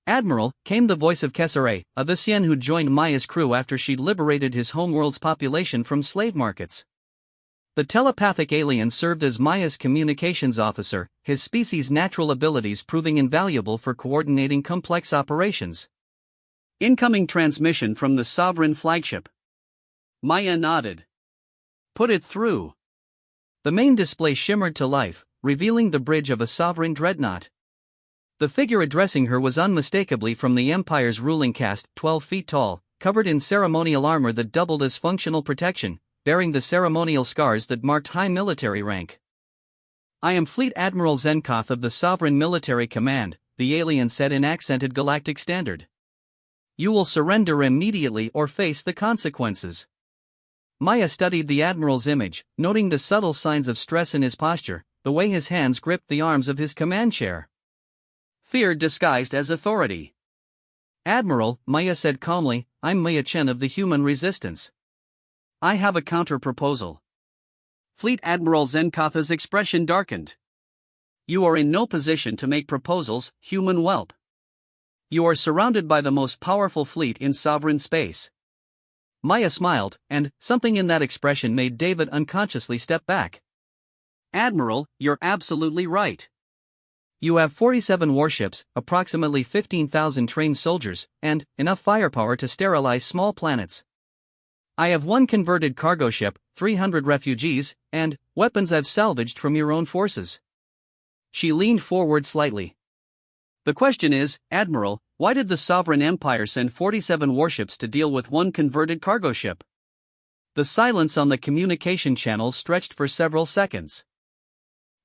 Admiral, came the voice of Kesare, a Visian who'd joined Maya's crew after she'd liberated his homeworld's population from slave markets. The telepathic alien served as Maya's communications officer, his species' natural abilities proving invaluable for coordinating complex operations. Incoming transmission from the Sovereign flagship. Maya nodded. Put it through. The main display shimmered to life, revealing the bridge of a sovereign dreadnought. The figure addressing her was unmistakably from the Empire's ruling caste, 12 feet tall, covered in ceremonial armor that doubled as functional protection, bearing the ceremonial scars that marked high military rank. I am Fleet Admiral Zenkoth of the Sovereign Military Command, the alien said in accented galactic standard. You will surrender immediately or face the consequences. Maya studied the Admiral's image, noting the subtle signs of stress in his posture, the way his hands gripped the arms of his command chair. Fear disguised as authority. Admiral, Maya said calmly, I'm Maya Chen of the Human Resistance. I have a counter-proposal. Fleet Admiral Zenkoth's expression darkened. You are in no position to make proposals, human whelp. You are surrounded by the most powerful fleet in sovereign space. Maya smiled, and something in that expression made David unconsciously step back. Admiral, you're absolutely right. You have 47 warships, approximately 15,000 trained soldiers, and enough firepower to sterilize small planets. I have 1 converted cargo ship, 300 refugees, and weapons I've salvaged from your own forces. She leaned forward slightly. The question is, Admiral, why did the Sovereign Empire send 47 warships to deal with 1 converted cargo ship? The silence on the communication channel stretched for several seconds.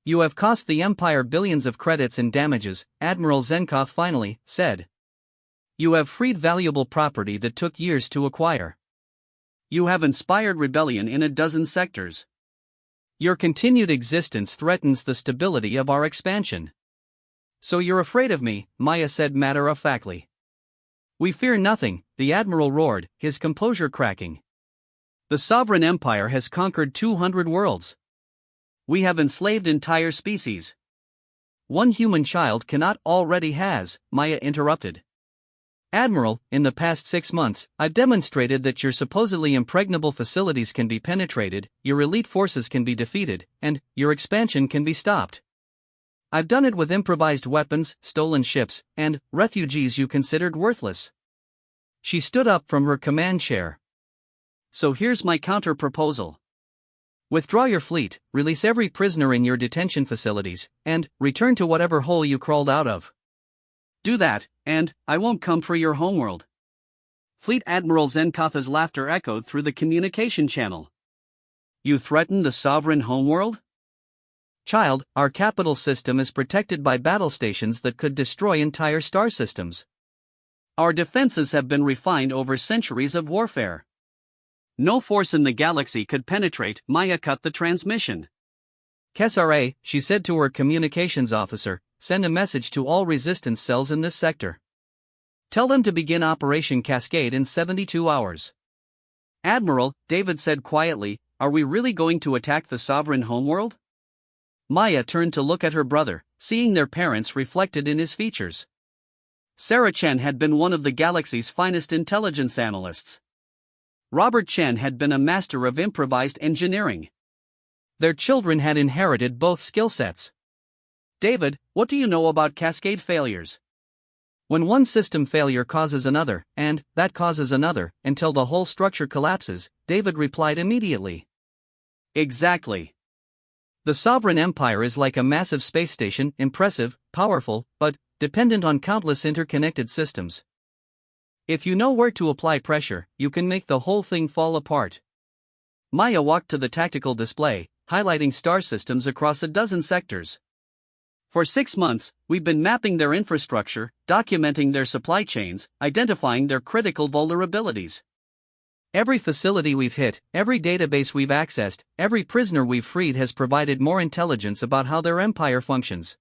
You have cost the Empire billions of credits and damages, Admiral Zenkoth finally said. You have freed valuable property that took years to acquire. You have inspired rebellion in a dozen sectors. Your continued existence threatens the stability of our expansion. So you're afraid of me, Maya said matter-of-factly. We fear nothing, the Admiral roared, his composure cracking. The Sovereign Empire has conquered 200 worlds. We have enslaved entire species. one human child cannot already has, Maya interrupted. Admiral, in the past 6 months, I've demonstrated that your supposedly impregnable facilities can be penetrated, your elite forces can be defeated, and your expansion can be stopped. I've done it with improvised weapons, stolen ships, and refugees you considered worthless. She stood up from her command chair. So here's my counter-proposal. Withdraw your fleet, release every prisoner in your detention facilities, and return to whatever hole you crawled out of. Do that, and I won't come for your homeworld. Fleet Admiral Zenkatha's laughter echoed through the communication channel. You threaten the sovereign homeworld? Child, our capital system is protected by battle stations that could destroy entire star systems. Our defenses have been refined over centuries of warfare. No force in the galaxy could penetrate. Maya cut the transmission. Kesare, she said to her communications officer, send a message to all resistance cells in this sector. Tell them to begin Operation Cascade in 72 hours. Admiral, David said quietly, are we really going to attack the sovereign homeworld? Maya turned to look at her brother, seeing their parents reflected in his features. Sarah Chen had been one of the galaxy's finest intelligence analysts. Robert Chen had been a master of improvised engineering. Their children had inherited both skill sets. David, what do you know about cascade failures? When one system failure causes another, and that causes another, until the whole structure collapses, David replied immediately. Exactly. The sovereign empire is like a massive space station, impressive, powerful, but dependent on countless interconnected systems. If you know where to apply pressure, you can make the whole thing fall apart. Maya walked to the tactical display, highlighting star systems across a dozen sectors. For 6 months, we've been mapping their infrastructure, documenting their supply chains, identifying their critical vulnerabilities. Every facility we've hit, every database we've accessed, every prisoner we've freed has provided more intelligence about how their empire functions.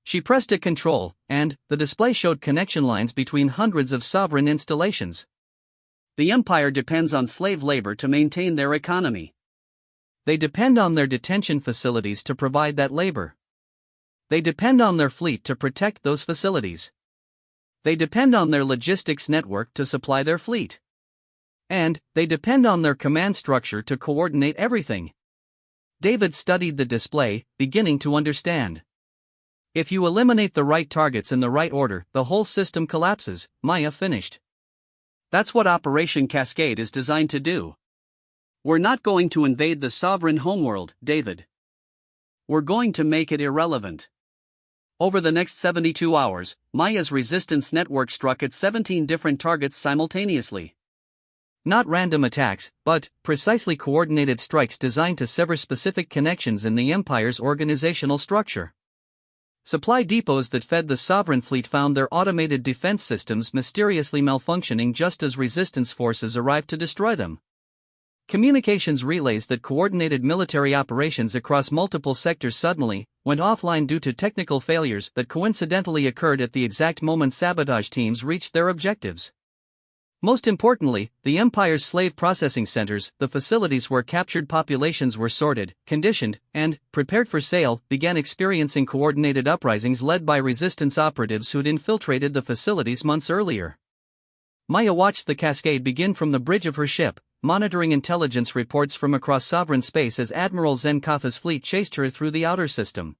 She pressed a control, and the display showed connection lines between hundreds of sovereign installations. The empire depends on slave labor to maintain their economy. They depend on their detention facilities to provide that labor. They depend on their fleet to protect those facilities. They depend on their logistics network to supply their fleet. And they depend on their command structure to coordinate everything. David studied the display, beginning to understand. If you eliminate the right targets in the right order, the whole system collapses, Maya finished. That's what Operation Cascade is designed to do. We're not going to invade the sovereign homeworld, David. We're going to make it irrelevant. Over the next 72 hours, Maya's resistance network struck at 17 different targets simultaneously. Not random attacks, but precisely coordinated strikes designed to sever specific connections in the Empire's organizational structure. Supply depots that fed the sovereign fleet found their automated defense systems mysteriously malfunctioning just as resistance forces arrived to destroy them. Communications relays that coordinated military operations across multiple sectors suddenly went offline due to technical failures that coincidentally occurred at the exact moment sabotage teams reached their objectives. Most importantly, the Empire's slave processing centers, the facilities where captured populations were sorted, conditioned, and prepared for sale, began experiencing coordinated uprisings led by resistance operatives who'd infiltrated the facilities months earlier. Maya watched the cascade begin from the bridge of her ship, monitoring intelligence reports from across sovereign space as Admiral Zenkatha's fleet chased her through the outer system.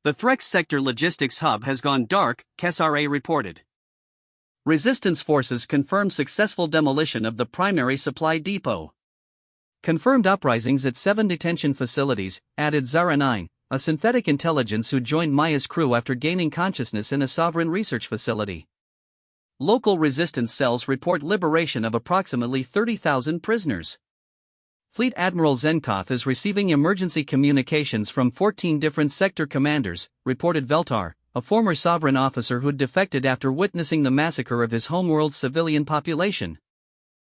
The Threx Sector Logistics Hub has gone dark, Kesare reported. Resistance forces confirmed successful demolition of the primary supply depot. Confirmed uprisings at 7 detention facilities, added Zara 9, a synthetic intelligence who joined Maya's crew after gaining consciousness in a sovereign research facility. Local resistance cells report liberation of approximately 30,000 prisoners. Fleet Admiral Zenkoth is receiving emergency communications from 14 different sector commanders, reported Veltar, a former sovereign officer who'd defected after witnessing the massacre of his homeworld's civilian population.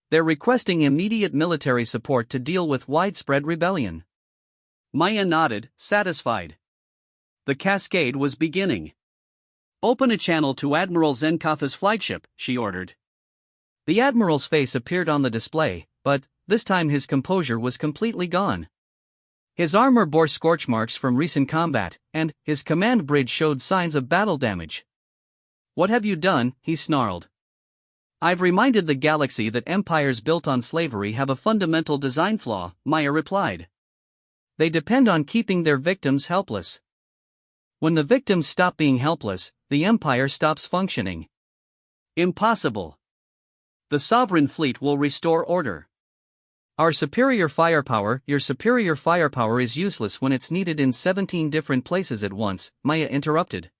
They're requesting immediate military support to deal with widespread rebellion. Maya nodded, satisfied. The cascade was beginning. Open a channel to Admiral Zenkatha's flagship, she ordered. The Admiral's face appeared on the display, but this time his composure was completely gone. His armor bore scorch marks from recent combat, and his command bridge showed signs of battle damage. "What have you done?" he snarled. "I've reminded the galaxy that empires built on slavery have a fundamental design flaw," Maya replied. "They depend on keeping their victims helpless. When the victims stop being helpless, the empire stops functioning." "Impossible. The sovereign fleet will restore order." Your superior firepower is useless when it's needed in 17 different places at once," Maya interrupted.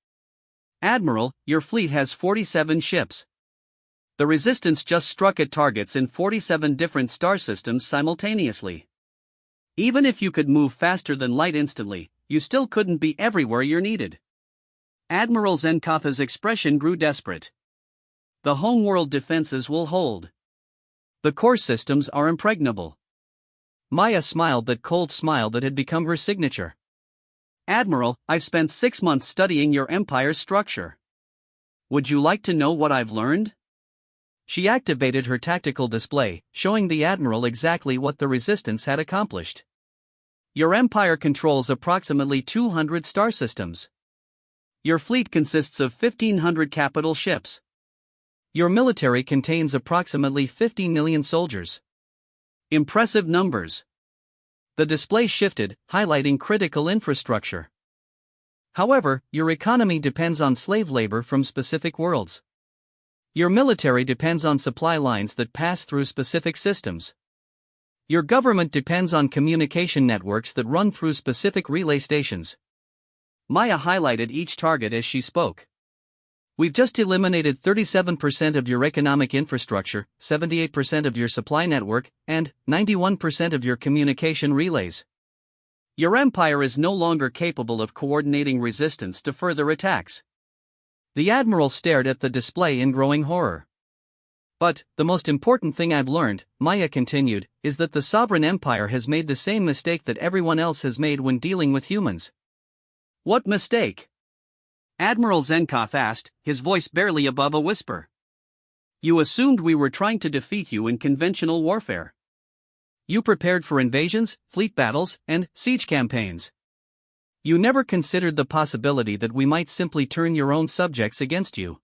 "Admiral, your fleet has 47 ships. The resistance just struck at targets in 47 different star systems simultaneously. Even if you could move faster than light instantly, you still couldn't be everywhere you're needed." Admiral Zenkatha's expression grew desperate. "The homeworld defenses will hold. The core systems are impregnable." Maya smiled that cold smile that had become her signature. "Admiral, I've spent 6 months studying your empire's structure. Would you like to know what I've learned?" She activated her tactical display, showing the Admiral exactly what the resistance had accomplished. "Your empire controls approximately 200 star systems. Your fleet consists of 1,500 capital ships. Your military contains approximately 50 million soldiers. Impressive numbers." The display shifted, highlighting critical infrastructure. "However, your economy depends on slave labor from specific worlds. Your military depends on supply lines that pass through specific systems. Your government depends on communication networks that run through specific relay stations." Maya highlighted each target as she spoke. "We've just eliminated 37% of your economic infrastructure, 78% of your supply network, and 91% of your communication relays. Your empire is no longer capable of coordinating resistance to further attacks." The Admiral stared at the display in growing horror. "But, the most important thing I've learned," Maya continued, "is that the sovereign empire has made the same mistake that everyone else has made when dealing with humans." "What mistake?" Admiral Zenkoth asked, his voice barely above a whisper. "You assumed we were trying to defeat you in conventional warfare. You prepared for invasions, fleet battles, and siege campaigns. You never considered the possibility that we might simply turn your own subjects against you."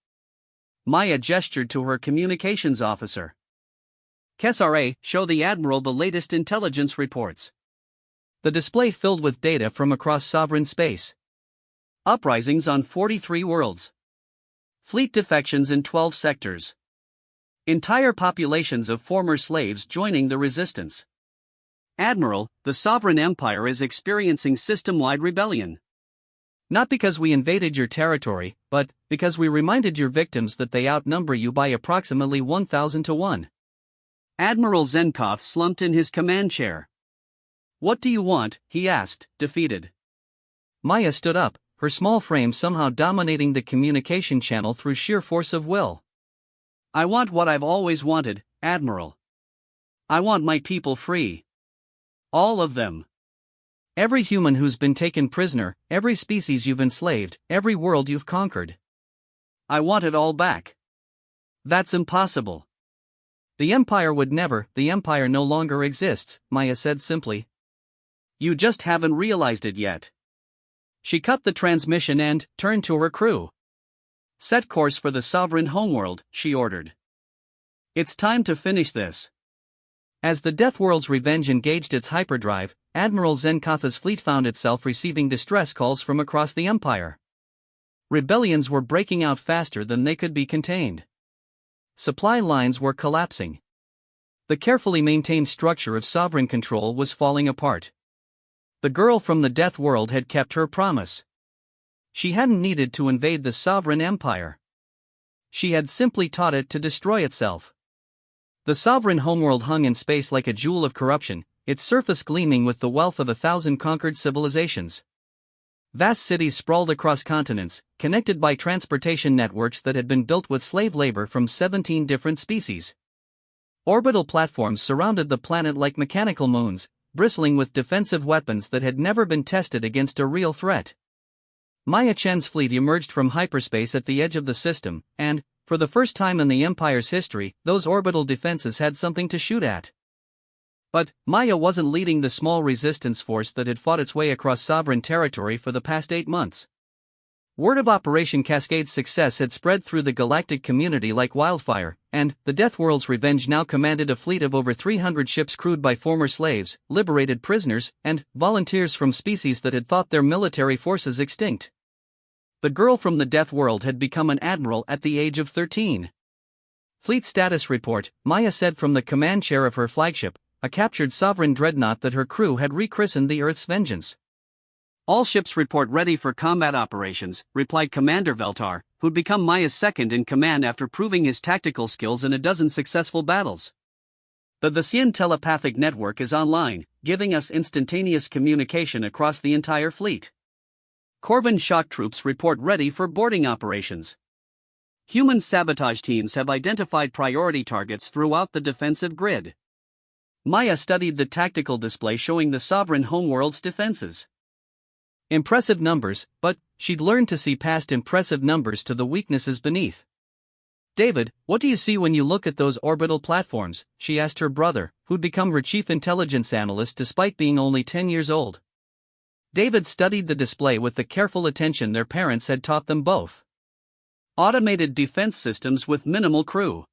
Maya gestured to her communications officer. "Kesare, show the Admiral the latest intelligence reports." The display filled with data from across sovereign space. Uprisings on 43 worlds. Fleet defections in 12 sectors. Entire populations of former slaves joining the resistance. "Admiral, the sovereign empire is experiencing system-wide rebellion. Not because we invaded your territory, but because we reminded your victims that they outnumber you by approximately 1,000 to 1. Admiral Zenkov slumped in his command chair. "What do you want?" he asked, defeated. Maya stood up, her small frame somehow dominating the communication channel through sheer force of will. "I want what I've always wanted, Admiral. I want my people free. All of them. Every human who's been taken prisoner, every species you've enslaved, every world you've conquered. I want it all back." "That's impossible. The Empire would never, the Empire no longer exists," Maya said simply. "You just haven't realized it yet." She cut the transmission and turned to her crew. "Set course for the sovereign homeworld," she ordered. "It's time to finish this." As the Deathworld's Revenge engaged its hyperdrive, Admiral Zenkatha's fleet found itself receiving distress calls from across the Empire. Rebellions were breaking out faster than they could be contained. Supply lines were collapsing. The carefully maintained structure of sovereign control was falling apart. The girl from the Deathworld had kept her promise. She hadn't needed to invade the sovereign empire. She had simply taught it to destroy itself. The sovereign homeworld hung in space like a jewel of corruption, its surface gleaming with the wealth of 1,000 conquered civilizations. Vast cities sprawled across continents, connected by transportation networks that had been built with slave labor from 17 different species. Orbital platforms surrounded the planet like mechanical moons, bristling with defensive weapons that had never been tested against a real threat. Maya Chen's fleet emerged from hyperspace at the edge of the system, and, for the first time in the Empire's history, those orbital defenses had something to shoot at. But Maya wasn't leading the small resistance force that had fought its way across sovereign territory for the past 8 months. Word of Operation Cascade's success had spread through the galactic community like wildfire, and the Deathworld's Revenge now commanded a fleet of over 300 ships crewed by former slaves, liberated prisoners, and volunteers from species that had thought their military forces extinct. The girl from the Deathworld had become an admiral at the age of 13. Fleet status report, Maya said from the command chair of her flagship, a captured sovereign dreadnought that her crew had rechristened the Earth's Vengeance. All ships report ready for combat operations, replied Commander Veltar, who'd become Maya's second in command after proving his tactical skills in a dozen successful battles. The Vasian telepathic network is online, giving us instantaneous communication across the entire fleet. Corvin shock troops report ready for boarding operations. Human sabotage teams have identified priority targets throughout the defensive grid. Maya studied the tactical display showing the sovereign homeworld's defenses. Impressive numbers, but she'd learned to see past impressive numbers to the weaknesses beneath. David, what do you see when you look at those orbital platforms? She asked her brother, who'd become her chief intelligence analyst despite being only 10 years old. David studied the display with the careful attention their parents had taught them both. Automated defense systems with minimal crew.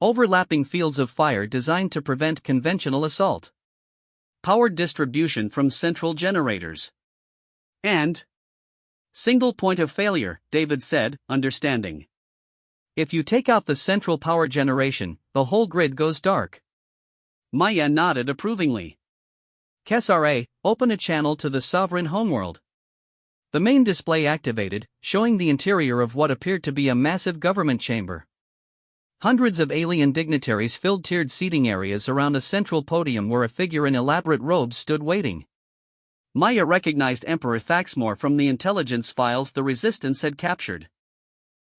Overlapping fields of fire designed to prevent conventional assault. Powered distribution from central generators. And single point of failure, David said, understanding. If you take out the central power generation, the whole grid goes dark. Maya nodded approvingly. Kesra, open a channel to the sovereign homeworld. The main display activated, showing the interior of what appeared to be a massive government chamber. Hundreds of alien dignitaries filled tiered seating areas around a central podium where a figure in elaborate robes stood waiting. Maya recognized Emperor Thaxmor from the intelligence files the Resistance had captured.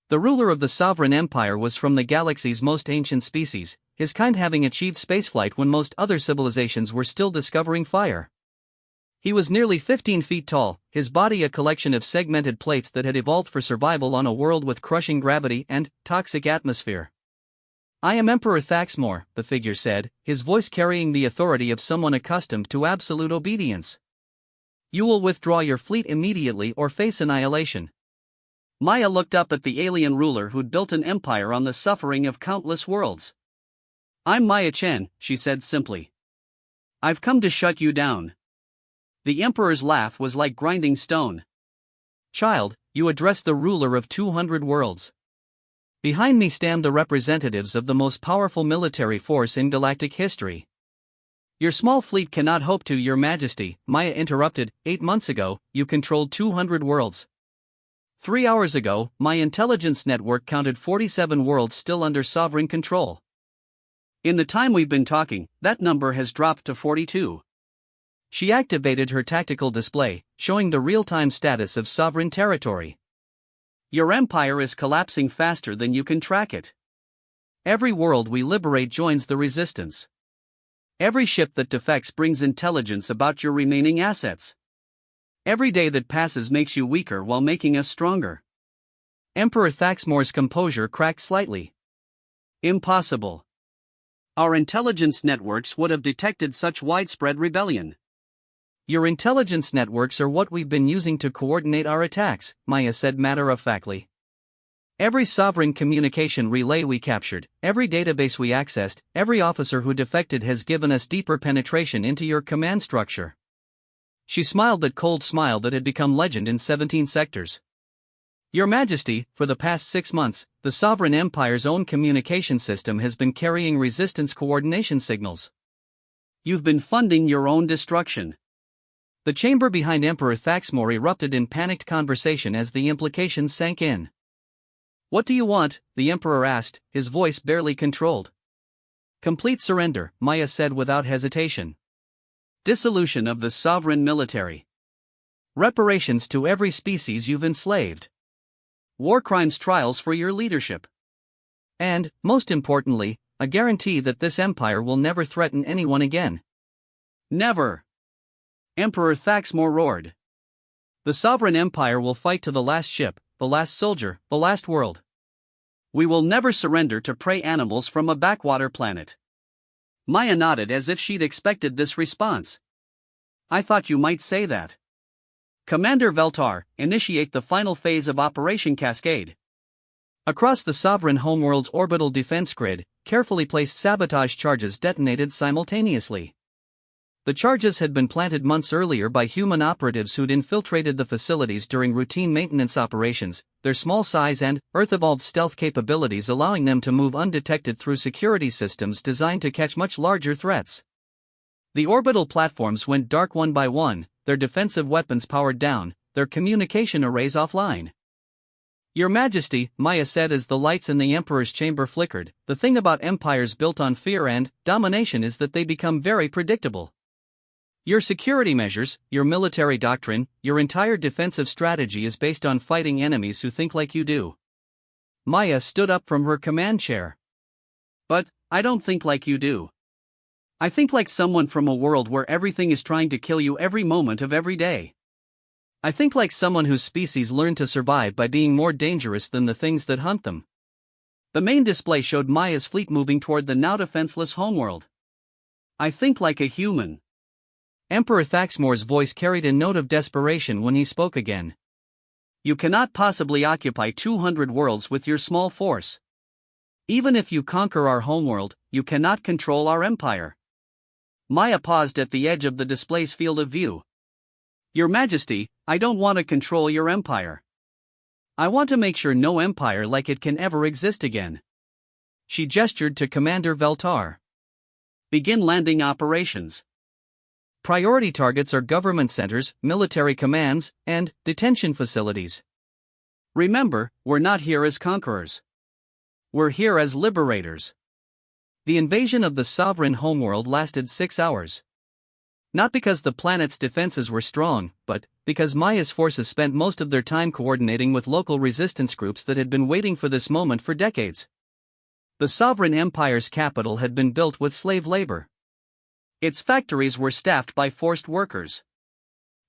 The ruler of the Sovereign Empire was from the galaxy's most ancient species, his kind having achieved spaceflight when most other civilizations were still discovering fire. He was nearly 15 feet tall, his body a collection of segmented plates that had evolved for survival on a world with crushing gravity and toxic atmosphere. I am Emperor Thaxmor, the figure said, his voice carrying the authority of someone accustomed to absolute obedience. You will withdraw your fleet immediately or face annihilation. Maya looked up at the alien ruler who'd built an empire on the suffering of countless worlds. I'm Maya Chen, she said simply. I've come to shut you down. The Emperor's laugh was like grinding stone. Child, you address the ruler of 200 worlds. Behind me stand the representatives of the most powerful military force in galactic history. Your small fleet cannot hope to, Your Majesty, Maya interrupted. 8 months ago, you controlled 200 worlds. 3 hours ago, my intelligence network counted 47 worlds still under sovereign control. In the time we've been talking, that number has dropped to 42. She activated her tactical display, showing the real-time status of sovereign territory. Your empire is collapsing faster than you can track it. Every world we liberate joins the resistance. Every ship that defects brings intelligence about your remaining assets. Every day that passes makes you weaker while making us stronger. Emperor Thaxmor's composure cracked slightly. Impossible. Our intelligence networks would have detected such widespread rebellion. Your intelligence networks are what we've been using to coordinate our attacks, Maya said matter-of-factly. Every sovereign communication relay we captured, every database we accessed, every officer who defected has given us deeper penetration into your command structure. She smiled that cold smile that had become legend in 17 sectors. Your Majesty, for the past 6 months, the Sovereign Empire's own communication system has been carrying resistance coordination signals. You've been funding your own destruction. The chamber behind Emperor Thaxmor erupted in panicked conversation as the implications sank in. What do you want? The Emperor asked, his voice barely controlled. Complete surrender, Maya said without hesitation. Dissolution of the sovereign military. Reparations to every species you've enslaved. War crimes trials for your leadership. And, most importantly, a guarantee that this empire will never threaten anyone again. Never! Emperor Thaxmor roared. The sovereign empire will fight to the last ship, the last soldier, the last world. We will never surrender to prey animals from a backwater planet. Maya nodded as if she'd expected this response. I thought you might say that. Commander Veltar, initiate the final phase of Operation Cascade. Across the sovereign homeworld's orbital defense grid, carefully placed sabotage charges detonated simultaneously. The charges had been planted months earlier by human operatives who'd infiltrated the facilities during routine maintenance operations, their small size and Earth-evolved stealth capabilities allowing them to move undetected through security systems designed to catch much larger threats. The orbital platforms went dark one by one, their defensive weapons powered down, their communication arrays offline. Your Majesty, Maya said as the lights in the Emperor's chamber flickered, the thing about empires built on fear and domination is that they become very predictable. Your security measures, your military doctrine, your entire defensive strategy is based on fighting enemies who think like you do. Maya stood up from her command chair. But, I don't think like you do. I think like someone from a world where everything is trying to kill you every moment of every day. I think like someone whose species learned to survive by being more dangerous than the things that hunt them. The main display showed Maya's fleet moving toward the now defenseless homeworld. I think like a human. Emperor Thaxmore's voice carried a note of desperation when he spoke again. You cannot possibly occupy 200 worlds with your small force. Even if you conquer our homeworld, you cannot control our empire. Maya paused at the edge of the display's field of view. Your Majesty, I don't want to control your empire. I want to make sure no empire like it can ever exist again. She gestured to Commander Veltar. Begin landing operations. Priority targets are government centers, military commands, and detention facilities. Remember, we're not here as conquerors. We're here as liberators. The invasion of the sovereign homeworld lasted 6 hours. Not because the planet's defenses were strong, but because Maya's forces spent most of their time coordinating with local resistance groups that had been waiting for this moment for decades. The sovereign empire's capital had been built with slave labor. Its factories were staffed by forced workers.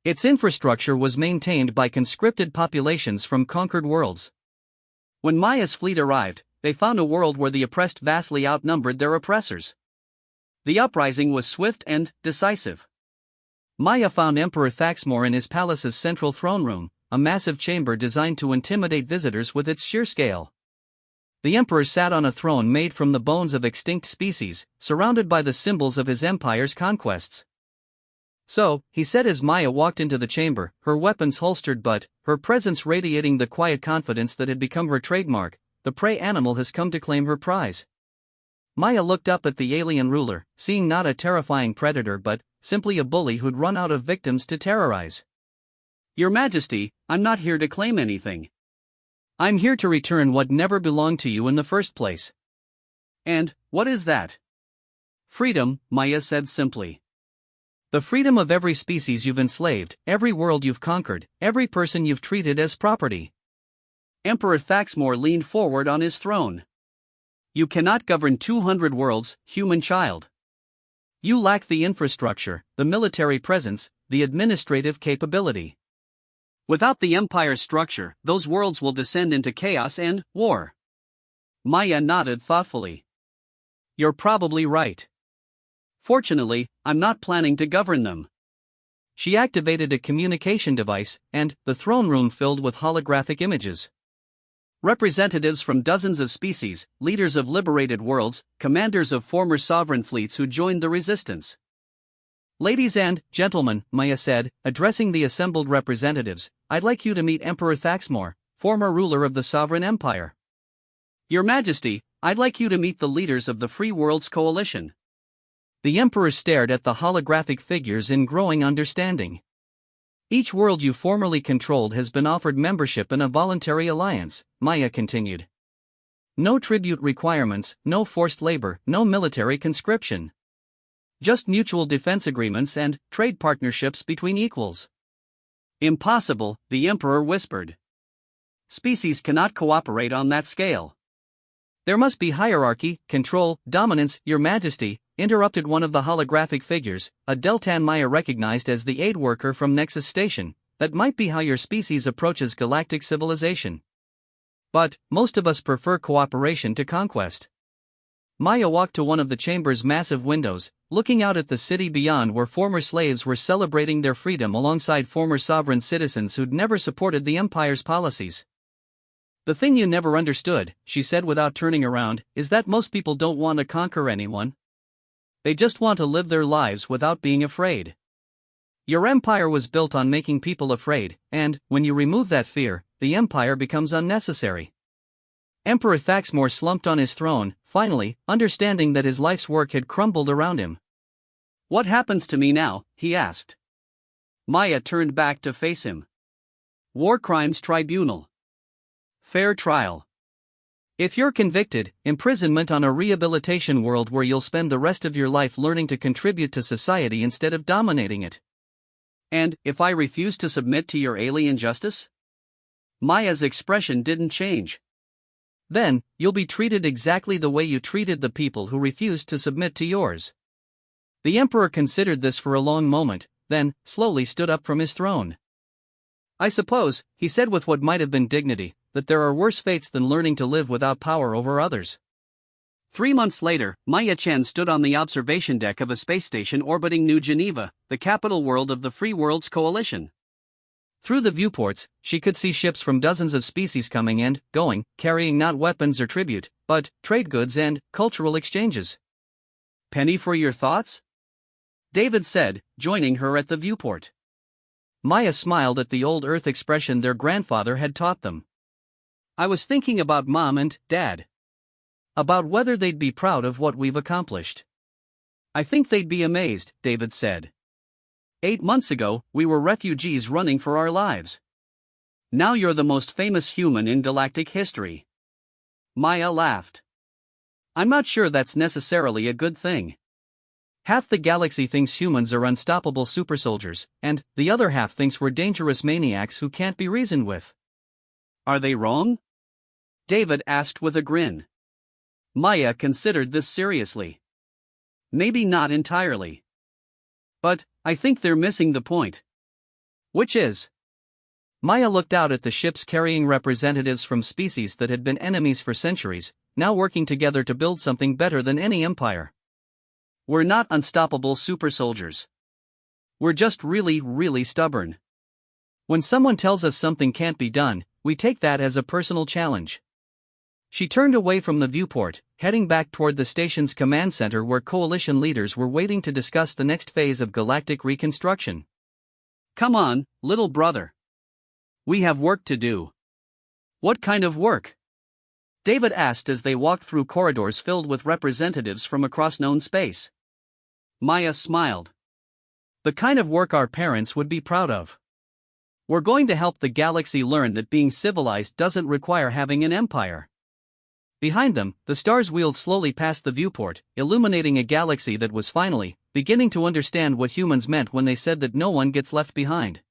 Its infrastructure was maintained by conscripted populations from conquered worlds. When Maya's fleet arrived, they found a world where the oppressed vastly outnumbered their oppressors. The uprising was swift and decisive. Maya found Emperor Thaxmore in his palace's central throne room, a massive chamber designed to intimidate visitors with its sheer scale. The emperor sat on a throne made from the bones of extinct species, surrounded by the symbols of his empire's conquests. So, he said as Maya walked into the chamber, her weapons holstered but, her presence radiating the quiet confidence that had become her trademark, the prey animal has come to claim her prize. Maya looked up at the alien ruler, seeing not a terrifying predator but, simply a bully who'd run out of victims to terrorize. Your Majesty, I'm not here to claim anything. I'm here to return what never belonged to you in the first place. And, what is that? Freedom, Maya said simply. The freedom of every species you've enslaved, every world you've conquered, every person you've treated as property. Emperor Thaxmore leaned forward on his throne. You cannot govern 200 worlds, human child. You lack the infrastructure, the military presence, the administrative capability. Without the empire's structure, those worlds will descend into chaos and war. Maya nodded thoughtfully. You're probably right. Fortunately, I'm not planning to govern them. She activated a communication device, and the throne room filled with holographic images. Representatives from dozens of species, leaders of liberated worlds, commanders of former sovereign fleets who joined the resistance. Ladies and gentlemen, Maya said, addressing the assembled representatives, I'd like you to meet Emperor Thaxmore, former ruler of the Sovereign Empire. Your Majesty, I'd like you to meet the leaders of the Free Worlds Coalition. The Emperor stared at the holographic figures in growing understanding. Each world you formerly controlled has been offered membership in a voluntary alliance, Maya continued. No tribute requirements, no forced labor, no military conscription. Just mutual defense agreements and trade partnerships between equals. Impossible, the Emperor whispered. Species cannot cooperate on that scale. There must be hierarchy, control, dominance, Your Majesty, interrupted one of the holographic figures, a Deltan Maya recognized as the aid worker from Nexus Station. That might be how your species approaches galactic civilization. But, most of us prefer cooperation to conquest. Maya walked to one of the chamber's massive windows, looking out at the city beyond where former slaves were celebrating their freedom alongside former sovereign citizens who'd never supported the Empire's policies. "The thing you never understood," she said without turning around, "is that most people don't want to conquer anyone. They just want to live their lives without being afraid. Your empire was built on making people afraid, and, when you remove that fear, the empire becomes unnecessary." Emperor Thaxmore slumped on his throne, finally, understanding that his life's work had crumbled around him. "What happens to me now?" he asked. Maya turned back to face him. "War Crimes Tribunal. Fair trial. If you're convicted, imprisonment on a rehabilitation world where you'll spend the rest of your life learning to contribute to society instead of dominating it." "And, if I refuse to submit to your alien justice?" Maya's expression didn't change. "Then, you'll be treated exactly the way you treated the people who refused to submit to yours." The Emperor considered this for a long moment, then, slowly stood up from his throne. "I suppose," he said with what might have been dignity, "that there are worse fates than learning to live without power over others." 3 months later, Maya Chen stood on the observation deck of a space station orbiting New Geneva, the capital world of the Free Worlds Coalition. Through the viewports, she could see ships from dozens of species coming and going, carrying not weapons or tribute, but trade goods and cultural exchanges. "Penny for your thoughts?" David said, joining her at the viewport. Maya smiled at the old Earth expression their grandfather had taught them. "I was thinking about Mom and Dad. About whether they'd be proud of what we've accomplished." "I think they'd be amazed," David said. 8 months ago, we were refugees running for our lives. Now you're the most famous human in galactic history." Maya laughed. "I'm not sure that's necessarily a good thing. Half the galaxy thinks humans are unstoppable supersoldiers, and the other half thinks we're dangerous maniacs who can't be reasoned with." "Are they wrong?" David asked with a grin. Maya considered this seriously. "Maybe not entirely. But I think they're missing the point." "Which is?" Maya looked out at the ships carrying representatives from species that had been enemies for centuries, now working together to build something better than any empire. "We're not unstoppable super soldiers. We're just really, really stubborn. When someone tells us something can't be done, we take that as a personal challenge." She turned away from the viewport, heading back toward the station's command center where coalition leaders were waiting to discuss the next phase of galactic reconstruction. "Come on, little brother. We have work to do." "What kind of work?" David asked as they walked through corridors filled with representatives from across known space. Maya smiled. "The kind of work our parents would be proud of. We're going to help the galaxy learn that being civilized doesn't require having an empire." Behind them, the stars wheeled slowly past the viewport, illuminating a galaxy that was finally beginning to understand what humans meant when they said that no one gets left behind.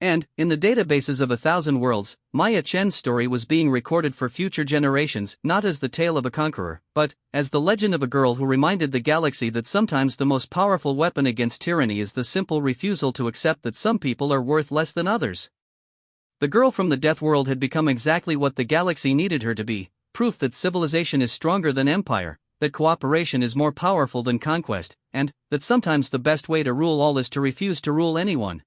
And, in the databases of 1,000 worlds, Maya Chen's story was being recorded for future generations, not as the tale of a conqueror, but as the legend of a girl who reminded the galaxy that sometimes the most powerful weapon against tyranny is the simple refusal to accept that some people are worth less than others. The girl from the Deathworld had become exactly what the galaxy needed her to be: proof that civilization is stronger than empire, that cooperation is more powerful than conquest, and that sometimes the best way to rule all is to refuse to rule anyone.